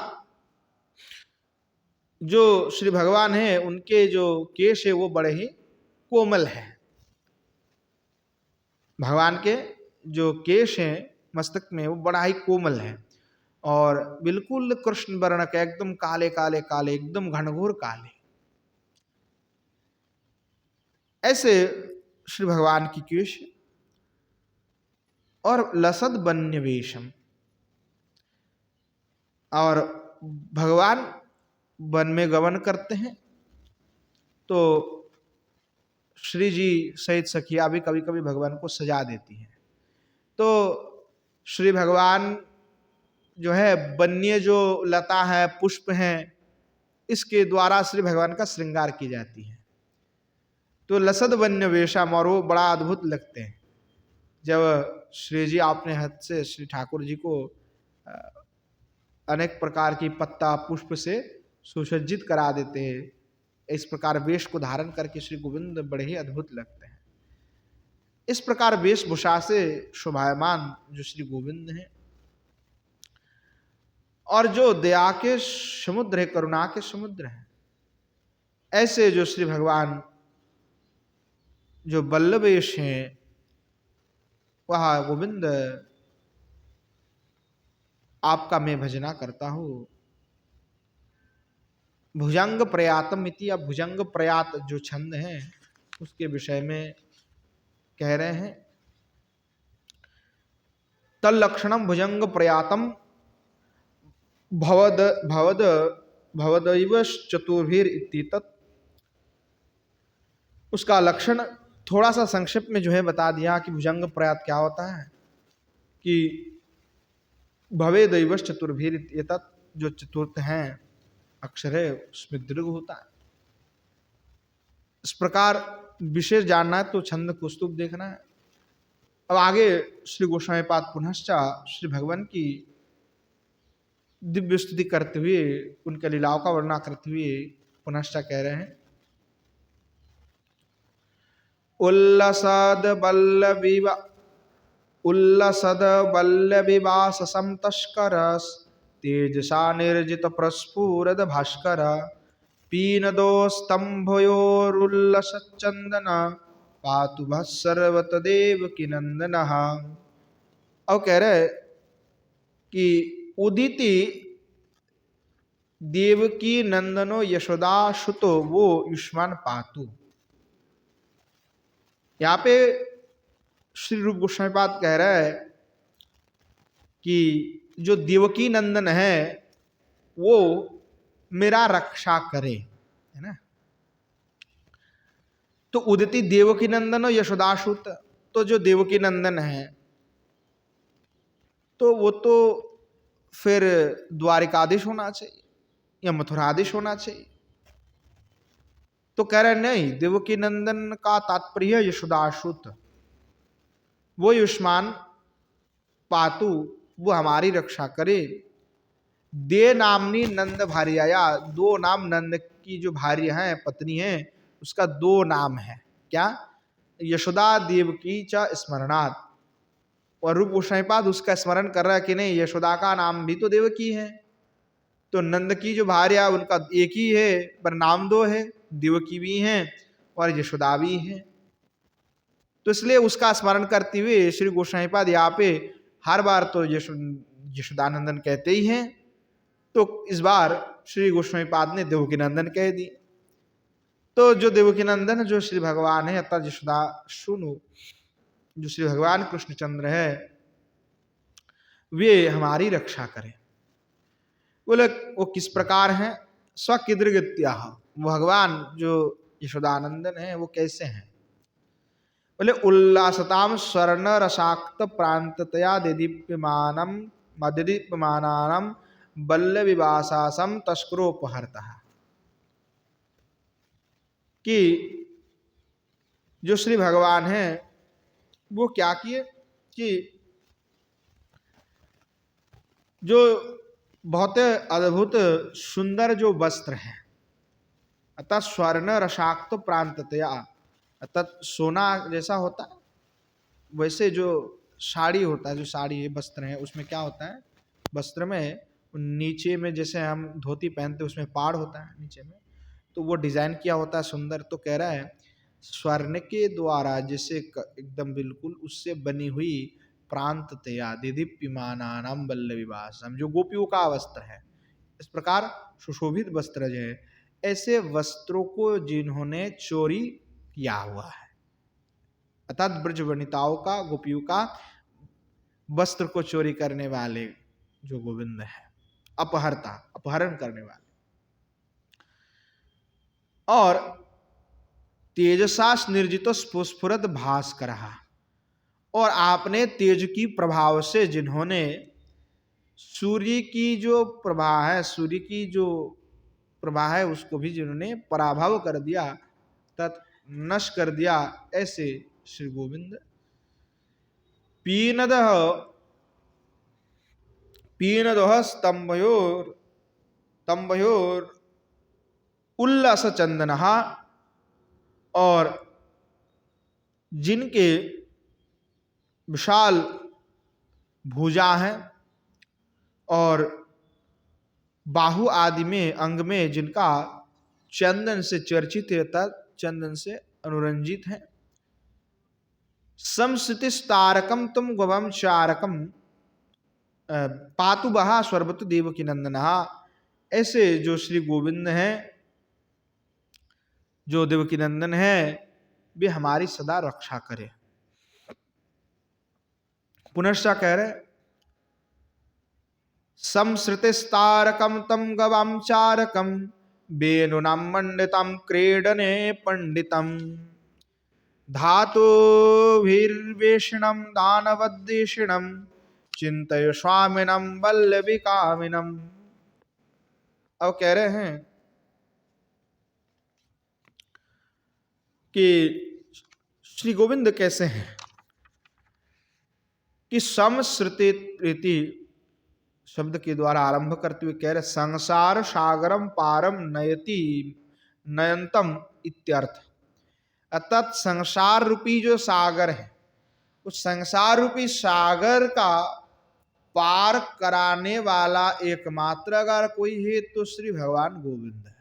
जो श्री भगवान है उनके जो केश है वो बड़े ही कोमल है। भगवान के जो केश हैं मस्तक में वो बड़ा ही कोमल है, और बिल्कुल कृष्ण वर्ण के, एकदम काले काले काले, एकदम घनघोर काले। ऐसे श्री भगवान की केश, और लसद बन्य वेशम, और भगवान वन में गमन करते हैं तो श्री जी सहित सखिया भी कभी कभी भगवान को सजा देती हैं। तो श्री भगवान जो है वन्य जो लता है, पुष्प हैं, इसके द्वारा श्री भगवान का श्रृंगार की जाती है। तो लसद वन्य वेशम, और वो बड़ा अद्भुत लगते हैं जब श्री जी अपने हाथ से श्री ठाकुर जी को अनेक प्रकार की पत्ता पुष्प से सुसज्जित करा देते हैं। इस प्रकार वेश को धारण करके श्री गोविंद बड़े ही अद्भुत लगते हैं। इस प्रकार वेशभूषा से शोभायमान जो श्री गोविंद हैं, और जो दया के समुद्र है, करुणा के समुद्र हैं, ऐसे जो श्री भगवान जो बल्लवेश हैं, वह गोविंद आपका मैं भजना करता हूं। भुजंग प्रयातम इति, या भुजंग प्रयात जो छंद है उसके विषय में कह रहे हैं तल्लक्षणम भुजंग प्रयातम भवद भवद भवदैव चतुर्भीर इत्येतत्। उसका लक्षण थोड़ा सा संक्षिप्त में जो है बता दिया कि भुजंग प्रयात क्या होता है, कि भवे दैव चतुर्भीर इत्येतत्, जो चतुर्थ हैं अक्षर है उसमें दीर्घ होता है। इस प्रकार विशेष जानना है तो छंद कुस्तुक देखना है। अब आगे श्री गोस्वामी पाद पुनश्च श्री भगवान की दिव्य स्तुति करते हुए उनके लीलाओं का वर्णन करते हुए पुनश्च कह रहे हैं, उल्लसद वल्लविवाससं तस्कर तेजसा निर्जित प्रस्फुरद भास्कर पीनदो स्तंभयोरुल्लसच्चंदन पातु भः सर्वत देवकी नंदनः। अब कह रहे कि उदिति देवकी नंदनो यशोदा सुतो वो युष्मान पातु। यहाँ पे श्री रूप गोस्वामी पाद कह रहा है कि जो देवकी नंदन है वो मेरा रक्षा करे, है ना। तो उदिति देवकी नंदन और यशोदासुत, तो जो देवकी नंदन है तो वो तो फिर द्वारिकाधीश होना चाहिए या मथुराधीश होना चाहिए। तो कह रहे नहीं, देवकी नंदन का तात्पर्य यशोदासुत, वो युष्मान पातु, वो हमारी रक्षा करे। दे नामनी नंद भार्याया, दो नाम नंद की जो भार्य है पत्नी है उसका दो नाम है, क्या, यशोदा देवकी च स्मरणात्। और रूप गोस्वामी पाद उसका स्मरण कर रहा है कि नहीं, यशोदा का नाम भी तो देवकी है, तो नंद की जो भार्या उनका एक ही है पर नाम दो है, देवकी भी है और यशोदा भी है। तो इसलिए उसका स्मरण करते हुए श्री गोस्वामी पाद यहाँ पे हर बार तो यशोदानंदन कहते ही हैं, तो इस बार श्री गोस्वामी पाद ने देवकी नंदन कह दी। तो जो देवकी नंदन जो श्री भगवान है अतः यशोदा सुनो, जो श्री भगवान कृष्णचंद्र है वे हमारी रक्षा करें। बोले वो किस प्रकार हैं, स्वकीदृगत्या, भगवान जो यशोदानंदन है वो कैसे हैं। बोले उल्लासताम स्वर्ण रसाक्त प्रांततया दिदीप्यमानम बल्लविवासासम तस्करोपहर्तः। कि जो श्री भगवान हैं वो क्या किए कि जो बहुत अद्भुत सुंदर जो वस्त्र हैं, अतः स्वर्ण रसाक्त प्रांततया, अतः सोना जैसा होता है वैसे जो साड़ी होता है, जो साड़ी वस्त्र है उसमें क्या होता है, वस्त्र में नीचे में जैसे हम धोती पहनते उसमें पाड़ होता है नीचे में, तो वो डिजाइन किया होता है सुंदर। तो कह रहा है स्वर्ण के द्वारा जैसे एकदम बिल्कुल उससे बनी हुई प्रांततया दिदीप्यमानानाम बल्लविवासम, जो गोपियों का वस्त्र है, इस प्रकार सुशोभित वस्त्र जो है, ऐसे वस्त्रों को जिन्होंने चोरी किया हुआ है, अर्थात ब्रज वनिताओं का, गोपियों का वस्त्र को चोरी करने वाले जो गोविंद है, अपहरता, अपहरण करने वाले। और तेजसा निर्जित स्फुरद भास्कर, और आपने तेज की प्रभाव से जिन्होंने सूर्य की जो प्रभा है, सूर्य की जो प्रभा है उसको भी जिन्होंने पराभव कर दिया, तत् नष्ट कर दिया, ऐसे श्री गोविंद। पीनदः स्तंभयोर उल्लास चंदनः, और जिनके विशाल भुजा हैं और बाहु आदि में, अंग में जिनका चंदन से चर्चित है, चंदन से अनुरंजित है। समस्तिस्तारकम तुम गवम चारकम पातु बहा स्वर्वतु देवकी नंदनहा, ऐसे जो श्री गोविंद हैं, जो देवकी नंदन है, वे हमारी सदा रक्षा करे। पुनश्च कह रहे संसृतिस्तारकम तम गवाम चारकम वेणुनाम मंडितम क्रीडने पंडितम धातुभिर्वेषिणम दानवद्वेषिणम चिंतय स्वामिनम वल्लभी कामिनम। अब कह रहे हैं कि श्री गोविंद कैसे हैं कि समश्रुति रीति शब्द के द्वारा आरंभ करते हुए कह रहे संसार सागरम पारम नयति नयंतम इत्यर्थ। अर्थात संसार रूपी जो सागर है उस संसार रूपी सागर का पार कराने वाला एकमात्र अगर कोई है तो श्री भगवान गोविंद है।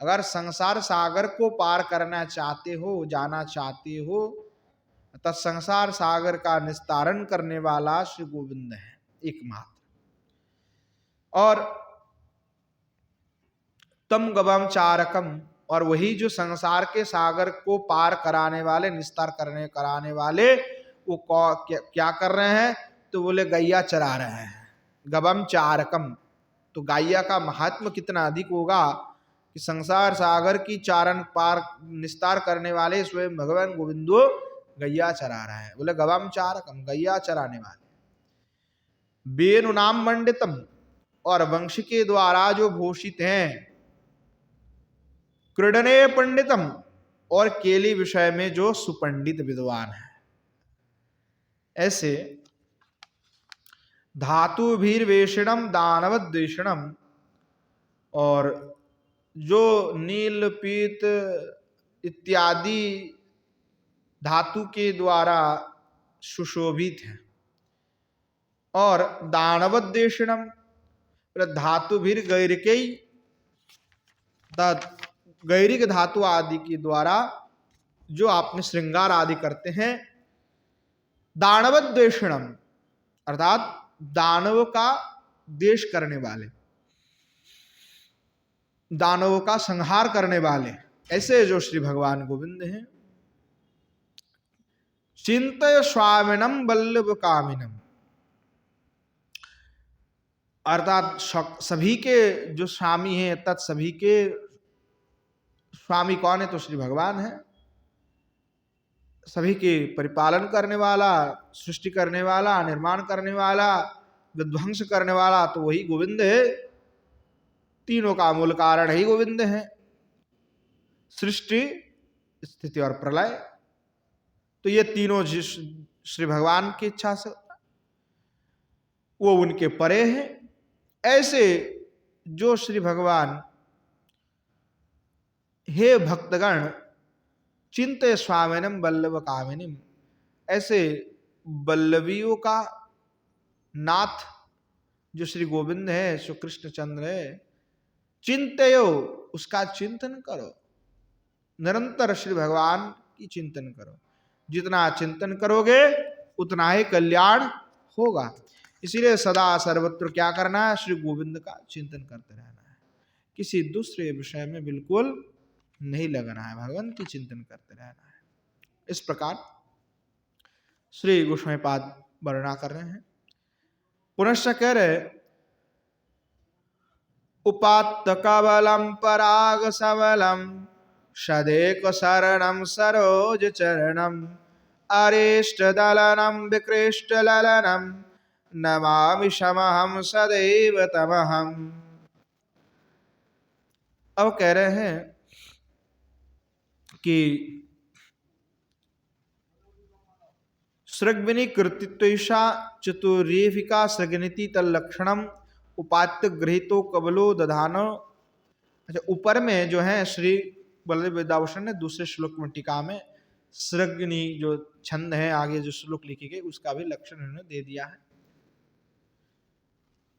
अगर संसार सागर को पार करना चाहते हो, जाना चाहते हो, तब संसार सागर का निस्तारण करने वाला श्री गोविंद है एकमात्र। और तम गवम चारकम, और वही जो संसार के सागर को पार कराने वाले, निस्तार कराने वाले, वो क्या कर रहे हैं? तो बोले गैया चरा रहे हैं। गवम चारकम, तो गैया का महात्म कितना अधिक होगा कि संसार सागर की चारण पार निस्तार करने वाले स्वयं भगवान गोविंदो गैया चरा रहा है। बोले गवम चारकम, गैया चराने वाले। वेणु नाम मंडितम, और वंश के द्वारा जो भूषित हैं। क्रीडने पंडितम, और केली विषय में जो सुपंडित विद्वान है। ऐसे धातुभिर्वेषिणम दानवद्वेषिणम, और जो नील पीत इत्यादि धातु के द्वारा सुशोभित है। और दानवद्वेषिणम, धातुभिर गैरिक धातु आदि के द्वारा जो आपने श्रृंगार आदि करते हैं। दानवद्वेषिणम, अर्थात दानव का द्वेष करने वाले, दानवों का संहार करने वाले, ऐसे जो श्री भगवान गोविंद हैं। चिंतय स्वामिनम वल्लभ कामिनम, अर्थात सभी के जो स्वामी हैं, तत् सभी के स्वामी कौन है? तो श्री भगवान है। सभी के परिपालन करने वाला, सृष्टि करने वाला, निर्माण करने वाला, विध्वंस करने वाला तो वही गोविंद है। तीनों का मूल कारण ही गोविंद है। सृष्टि, स्थिति और प्रलय, तो ये तीनों जिस श्री भगवान की इच्छा से वो उनके परे हैं। ऐसे जो श्री भगवान, हे भक्तगण चिंते स्वामिनम वल्लभ कामिनीम, ऐसे वल्लभियों का नाथ जो श्री गोविंद है, श्री कृष्ण चंद्र है, चिंतयो, उसका चिंतन करो। निरंतर श्री भगवान की चिंतन करो। जितना चिंतन करोगे उतना ही कल्याण होगा। इसीलिए सदा सर्वत्र क्या करना है? श्री गोविंद का चिंतन करते रहना है। किसी दूसरे विषय में बिल्कुल नहीं लगना है, भगवान की चिंतन करते रहना है। इस प्रकार श्री गोस्वामीपाद वर्णना कर रहे हैं। पुनश्च कह रहे उपात्त कवलम पराग सबलम सदेक शरणम सरोज चरणम अरेष्ट दलनम विकृष्ट ललनम नमामि समहम सदैव तमहम। अब कह रहे हैं कि सृग्विनी कृतित्वैषा चतुर्रेफिका सृगनिति तल्लक्षणम उपात्त गृहीतो कबलो दधानो। अच्छा, ऊपर में जो है श्री बलदेव विद्याभूषण ने दूसरे श्लोक में टीका में सृग्नि जो छंद है, आगे जो श्लोक लिखे गए उसका भी लक्षण उन्होंने दे दिया है।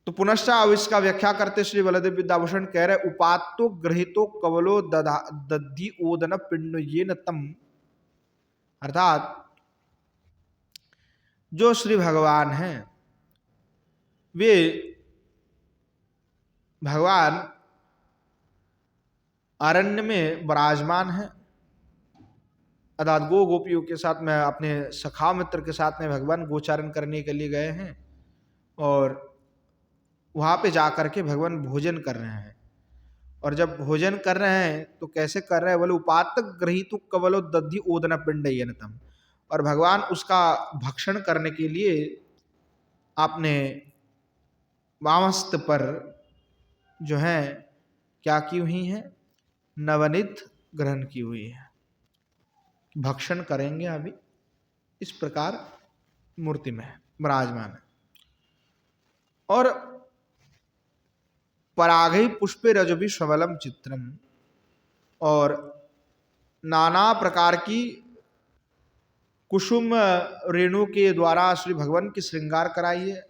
तो पुनश्च अब इसका व्याख्या करते श्री बलदेव विद्याभूषण कह रहे उपात्तो गृहीतो कवलो दधि ओदन पिंड ये न तम, अर्थात जो श्री भगवान हैं वे भगवान अरण्य में विराजमान हैं। अर्थात गो गोपियों के साथ में, अपने सखा मित्र के साथ में भगवान गोचारण करने के लिए गए हैं। और वहाँ पे जाकर के भगवान भोजन कर रहे हैं। और जब भोजन कर रहे हैं तो कैसे कर रहे हैं, बोले उपातक ग्रहीतु कवलो दधि ओदन पिंडयनतम। और भगवान उसका भक्षण करने के लिए आपने वामस्त पर जो है क्या की हुई है, नवनीत ग्रहण की हुई है, भक्षण करेंगे अभी, इस प्रकार मूर्ति में विराजमान है। और परागै पुष्पे रजभी सबलम चित्रम, और नाना प्रकार की कुसुम रेणु के द्वारा श्री भगवान की श्रृंगार कराई है।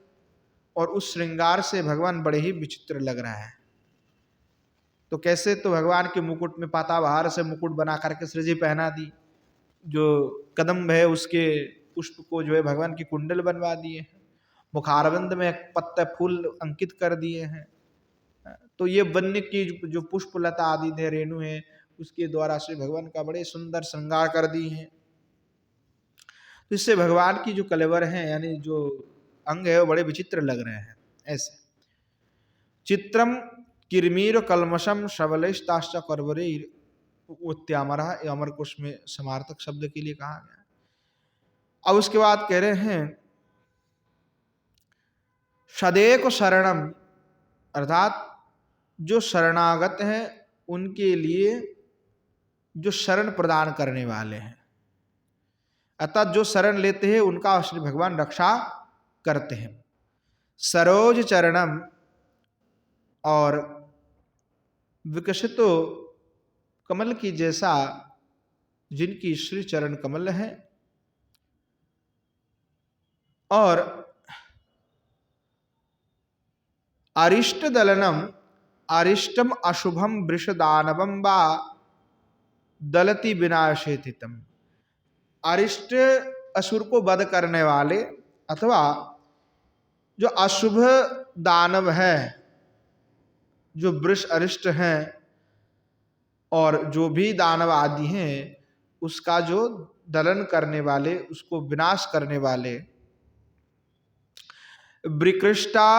और उस श्रृंगार से भगवान बड़े ही विचित्र लग रहा है। तो कैसे, तो भगवान के मुकुट में पाताबहार से मुकुट बना करके श्री जी पहना दी, जो कदम्ब है उसके पुष्प को जो है भगवान की कुंडल बनवा दिए हैं, मुखारविंद में पत्ते फूल अंकित कर दिए हैं। तो ये वन्य की जो पुष्प लता आदि है, रेणु है, उसके द्वारा श्री भगवान का बड़े सुंदर श्रृंगार कर दी है। तो इससे भगवान की जो कलेवर है, यानी जो अंग है, वो बड़े विचित्र लग रहे हैं। ऐसे चित्रम किरमीर कलमशम शबलेशताश्च करवरीर उत्यामरा, अमर कोश में समार्थक शब्द के लिए कहा गया। अब उसके बाद कह रहे हैं सदैक शरणम, अर्थात जो शरणागत हैं उनके लिए जो शरण प्रदान करने वाले हैं, अर्थात जो शरण लेते हैं उनका श्री भगवान रक्षा करते हैं। सरोज चरणम, और विकसित कमल की जैसा जिनकी श्री चरण कमल है, और अरिष्ट दलनम, अरिष्टम अशुभम वृषदानवम वा दलति विनाशेतितम, अरिष्ट असुर को वध करने वाले अथवा जो अशुभ दानव है, जो वृष अरिष्ट हैं और जो भी दानव आदि हैं, उसका जो दलन करने वाले, उसको विनाश करने वाले, विकृष्टा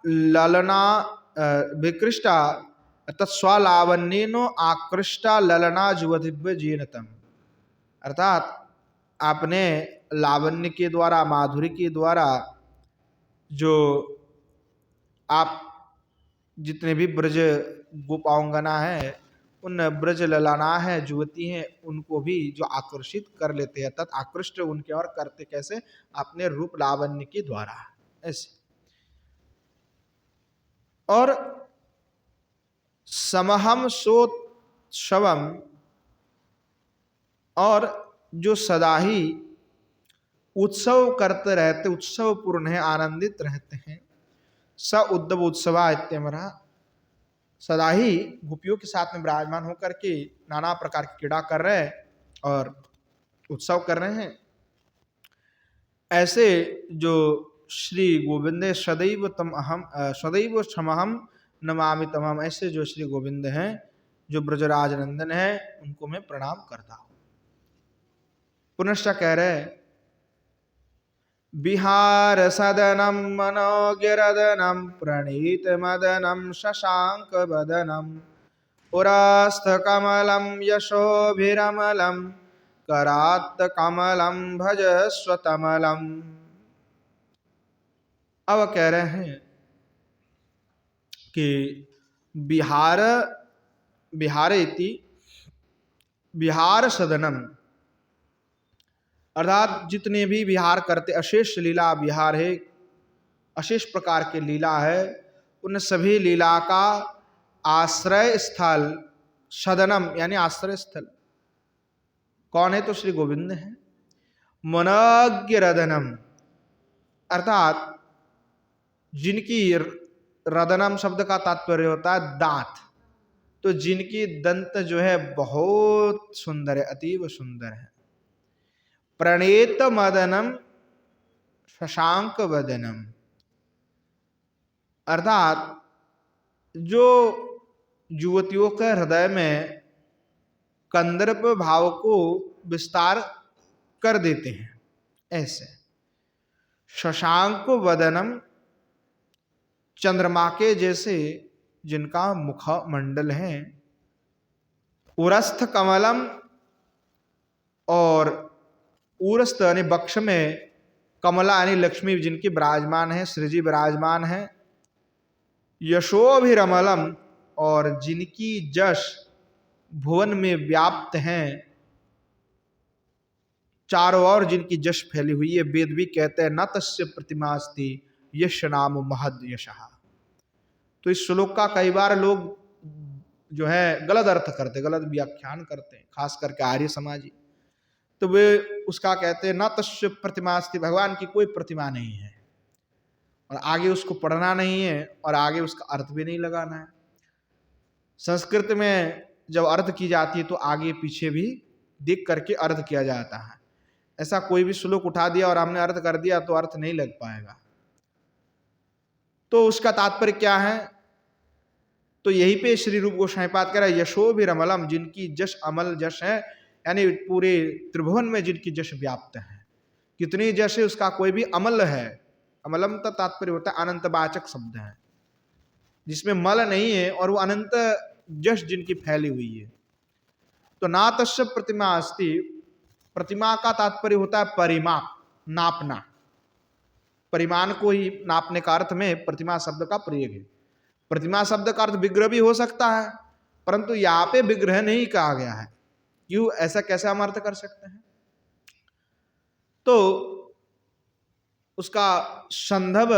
ललना विकृष्टा तत्स्वलावन्येनो आकृष्टा ललना जुवदिव्य जीनतम, अर्थात आपने लावण्य के द्वारा, माधुरी के द्वारा जो आप जितने भी ब्रज गोपांगना है, उन ब्रज ललाना है, युवती हैं, उनको भी जो आकर्षित कर लेते हैं, तत् आकृष्ट उनके और करते कैसे, अपने रूप लावण्य के द्वारा ऐसे। और समहम सोत्सवम, और जो सदा ही उत्सव करते रहते, उत्सव पूर्ण है, आनंदित रहते हैं। स उद्धव उत्सवा इत्यमरा, सदा ही गोपियों के साथ में विराजमान होकर के नाना प्रकार की क्रीड़ा कर रहे हैं और उत्सव कर रहे हैं। ऐसे जो श्री गोविंद सदैव तम अहम सदैव क्षमहम नमामि तमहम, ऐसे जो श्री गोविंद हैं, जो ब्रजराज नंदन है, उनको मैं प्रणाम करता हूं। पुनश्च कह रहे बिहार सदनम मनोगिरदनम प्रणीत मदनम शशांक बदनम पुरास्थ कमलम यशोभिरमलम करात्त कमलम भज स्वतमलम। अब कह रहे हैं कि बिहार बिहारेति बिहार सदनम, अर्थात जितने भी विहार करते, अशेष लीला विहार है, अशेष प्रकार के लीला है, उन सभी लीला का आश्रय स्थल सदनम, यानी आश्रय स्थल कौन है, तो श्री गोविंद है। मनोज्ञ रदनम, अर्थात जिनकी, रदनम शब्द का तात्पर्य होता है दांत, तो जिनकी दंत जो है बहुत सुंदर है, अतीव सुंदर है। प्रणीत मदनम शशांक वदनम, अर्थात जो युवतियों के हृदय में कंदर्प भाव को विस्तार कर देते हैं, ऐसे। शशांक वदनम, चंद्रमा के जैसे जिनका मुखमंडल है, उरस्थ कमलम, और उरस्थ यानी वक्ष में, कमला यानी लक्ष्मी जिनकी विराजमान है, श्री जी विराजमान है, यशोभिरमलम, और जिनकी जश भुवन में व्याप्त हैं, चारों ओर जिनकी जश फैली हुई है। वेद भी कहते हैं न तस्य प्रतिमास्ति यश नाम महद यशः। तो इस श्लोक का कई बार लोग जो है गलत अर्थ करते, गलत व्याख्यान करते हैं, खास करके आर्य समाजी। तो वे उसका कहते हैं न तस्य प्रतिमास्ति, भगवान की कोई प्रतिमा नहीं है, और आगे उसको पढ़ना नहीं है, और आगे उसका अर्थ भी नहीं लगाना है। संस्कृत में जब अर्थ की जाती है तो आगे पीछे भी देख करके अर्थ किया जाता है। ऐसा कोई भी श्लोक उठा दिया और हमने अर्थ कर दिया तो अर्थ नहीं लग पाएगा। तो उसका तात्पर्य क्या है? तो यहीं पे श्री रूप गोस्वामी पाद कह रहा है यशोभिरमलम, जिनकी जश अमल जश है, यानी पूरे त्रिभुवन में जिनकी जश व्याप्त है। कितनी जश है उसका कोई भी अमल है। अमलम का तात्पर्य होता है अनंतवाचक शब्द है, जिसमें मल नहीं है, और वो अनंत जश जिनकी फैली हुई है। तो ना तस्य प्रतिमा अस्ति, प्रतिमा का तात्पर्य होता है परिमाप, नापना। परिमाण को ही नापने का अर्थ में प्रतिमा शब्द का प्रयोग है। प्रतिमा शब्द का अर्थ विग्रह भी हो सकता है, परंतु यहाँ पे विग्रह नहीं कहा गया है। क्यों? ऐसा कैसे हम अर्थ कर सकते हैं? तो उसका संदर्भ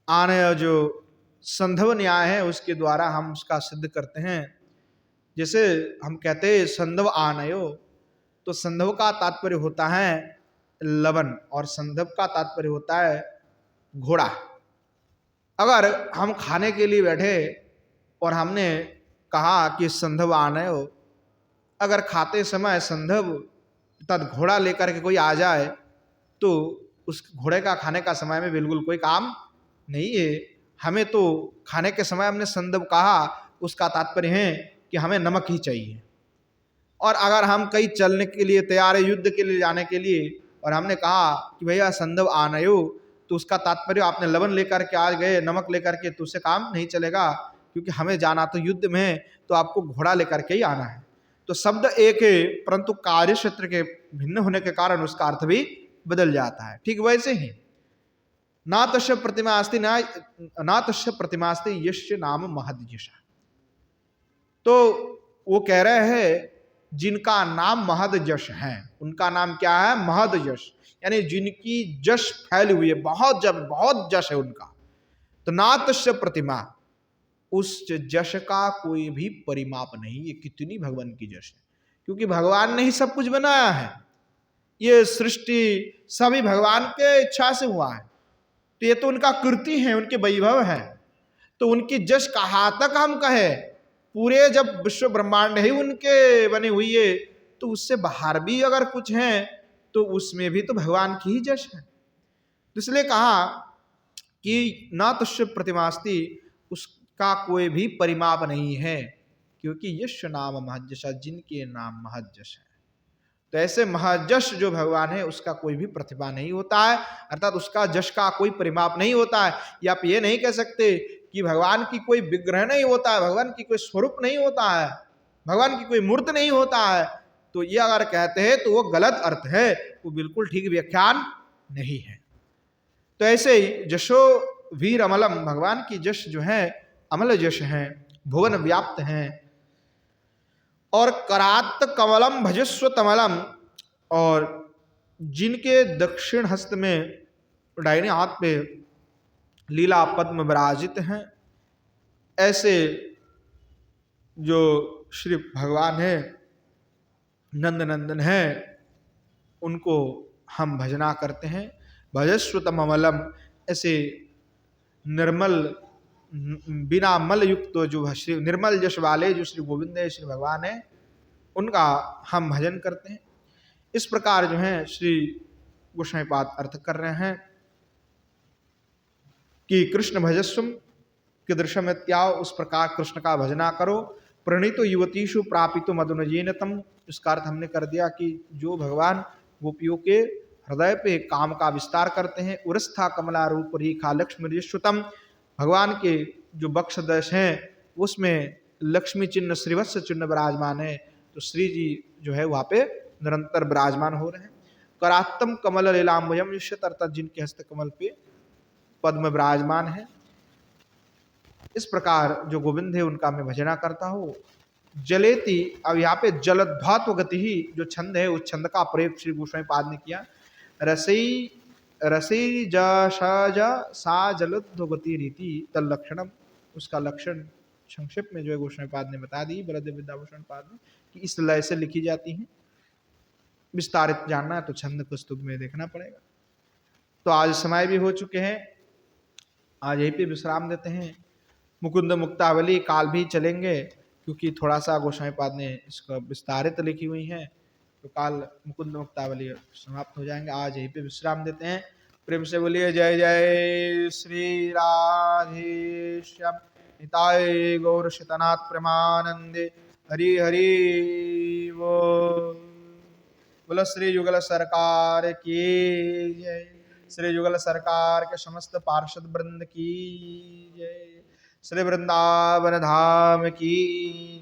आने जो संधव न्याय है उसके द्वारा हम उसका सिद्ध करते हैं। जैसे हम कहते हैं संधव आनयो, तो संधव का तात्पर्य होता है लवन, और संधव का तात्पर्य होता है घोड़ा। अगर हम खाने के लिए बैठे और हमने कहा कि संधव आनयो, अगर खाते समय संधव तद घोड़ा लेकर के कोई आ जाए तो उस घोड़े का खाने का समय में बिल्कुल कोई काम नहीं है। हमें तो खाने के समय हमने संदर्भ कहा, उसका तात्पर्य है कि हमें नमक ही चाहिए। और अगर हम कहीं चलने के लिए तैयार है, युद्ध के लिए जाने के लिए, और हमने कहा कि भैया संदर्भ आनयो, तो उसका तात्पर्य आपने लवण लेकर के आ गए, नमक लेकर के, तो उससे काम नहीं चलेगा, क्योंकि हमें जाना तो युद्ध में, तो आपको घोड़ा लेकर के ही आना है। तो शब्द एक है, परंतु कार्य क्षेत्र के भिन्न होने के कारण उसका अर्थ भी बदल जाता है। ठीक वैसे ही ना तस्य प्रतिमास्ति, ना तस्य प्रतिमास्ति यश नाम महद यश। तो वो कह रहे हैं जिनका नाम महद यश है, उनका नाम क्या है? महद यश, यानी जिनकी जश फैली हुई है, बहुत जश है उनका। तो ना तस्य प्रतिमा, उस जश का कोई भी परिमाप नहीं। ये कितनी भगवान की जश है, क्योंकि भगवान ने ही सब कुछ बनाया है। ये सृष्टि सभी भगवान के इच्छा से हुआ है, तो ये तो उनका कृति है, उनके वैभव है। तो उनकी जश कहाँ तक हम कहे? पूरे जब विश्व ब्रह्मांड ही उनके बने हुई है, तो उससे बाहर भी अगर कुछ है तो उसमें भी तो भगवान की ही जश है। तो इसलिए कहा कि ना तस्य प्रतिमास्ति, उसका कोई भी परिमाप नहीं है, क्योंकि यश नाम महजश, जिनके नाम महजश है। तो ऐसे महजश जो भगवान है उसका कोई भी प्रतिभा नहीं होता है, अर्थात उसका जश का कोई परिमाप नहीं होता है। या आप ये नहीं कह सकते कि भगवान की कोई विग्रह नहीं होता है, भगवान की कोई स्वरूप नहीं होता है, भगवान की कोई मूर्त नहीं होता है। तो ये अगर कहते हैं तो वो गलत अर्थ है, वो बिल्कुल ठीक व्याख्यान नहीं है। तो ऐसे ही जशो वीर अमलम, भगवान की जश जो है अमल जश है, भुवन व्याप्त हैं। और करात कमलम भजस्व तमलम, और जिनके दक्षिण हस्त में दाहिने हाथ पे लीला पद्म विराजित हैं, ऐसे जो श्री भगवान है, नंद नंदन है, उनको हम भजना करते हैं। भजस्व तमलम, ऐसे निर्मल बिना मल युक्त जो श्री निर्मल जश वाले जो श्री गोविंद है, श्री भगवान है, उनका हम भजन करते हैं। इस प्रकार जो है श्री गोस्वामी पाद अर्थ कर रहे हैं कि कृष्ण भजस्वम के दृश्य त्याओ, उस प्रकार कृष्ण का भजना करो। प्रणीतो युवतीषु प्रापितो मदनुजेन तम, इसका अर्थ हमने कर दिया कि जो भगवान गोपियों के हृदय पे काम का विस्तार करते हैं। उरस्था कमला रूप रेखा लक्ष्मी श्रुतम, भगवान के जो वक्ष दश हैं उसमें लक्ष्मी चिन्ह श्रीवत्स चिन्ह विराजमान है। तो श्री जी जो है वहाँ पे निरंतर विराजमान हो रहे हैं। करात्तम कमल लीलाम्बयम युष्यत, अर्थात जिनके हस्त कमल पे पद्म विराजमान है। इस प्रकार जो गोविंद है उनका मैं भजना करता हूँ। जलेती, अब यहाँ पे जलध्वात्व गति ही जो छंद है उस छंद का प्रयोग श्री गोस्वामी पाद ने किया। रसई रसई जा सा जलध्व गति रीति तल लक्षणम, उसका लक्षण संक्षिप्त में जो है गोस्वामी पाद ने बता दी, बलदेव विद्याभूषण पाद ने, कि इस लय से लिखी जाती हैं। विस्तारित जानना है तो छंद पुस्तक में देखना पड़ेगा। तो आज समय भी हो चुके हैं, आज यहीं पे विश्राम देते हैं। मुकुंद मुक्तावली काल भी चलेंगे, क्योंकि थोड़ा सा गोस्वामी पाद ने इसको विस्तारित लिखी हुई है, तो काल मुकुंद मुक्तावली समाप्त हो जाएंगे। आज यहीं पे विश्राम देते हैं। प्रेम से बोलिए जय जय श्री राधेश्याम निताय गौर शितनाथ प्रेमानंदे हरि हरि बोलो श्री युगल सरकार की जय, श्री युगल सरकार के समस्त पार्षद वृंद की जय, श्री वृंदावन धाम की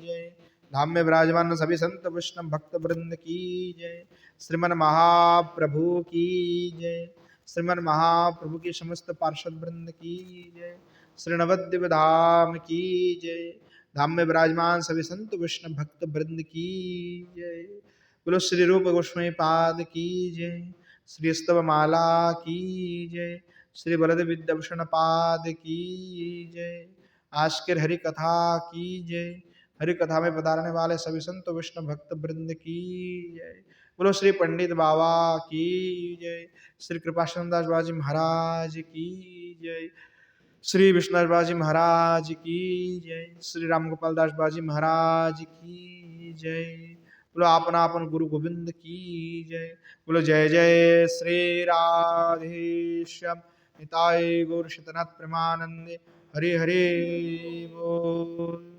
जय, धाम में विराजमान सभी संत वैष्णव भक्त वृंद की जय, श्रीमन महाप्रभु की जय, श्रीमन महाप्रभु की समस्त पार्षद वृंद की जय, श्री नवद्वीप धाम की जय, धाम में विराजमान सभी संत वैष्णव भक्त वृंद की जय। बोलो श्री रूप गोस्वामी पाद की जय, श्री स्तव माला की जय, श्री बलदेव विद्याभूषण पाद की जय। आज के हरि कथा की जय, हरि कथा में पधारने वाले सभी संत वैष्णव भक्त वृंद की जय। बोलो श्री पंडित बाबा की जय, श्री कृपाशरण दास बाबा जी महाराज की जय, श्री विष्णु बाबा जी महाराज की जय, श्री राम गोपाल दास बाबा जी महाराज की जय। बोलो आपन आपन गुरु गोविंद की जय। बोलो जय जय श्री राधेश्याम निताय गौर शितनाथ प्रेमानंदे हरे हरे बोल।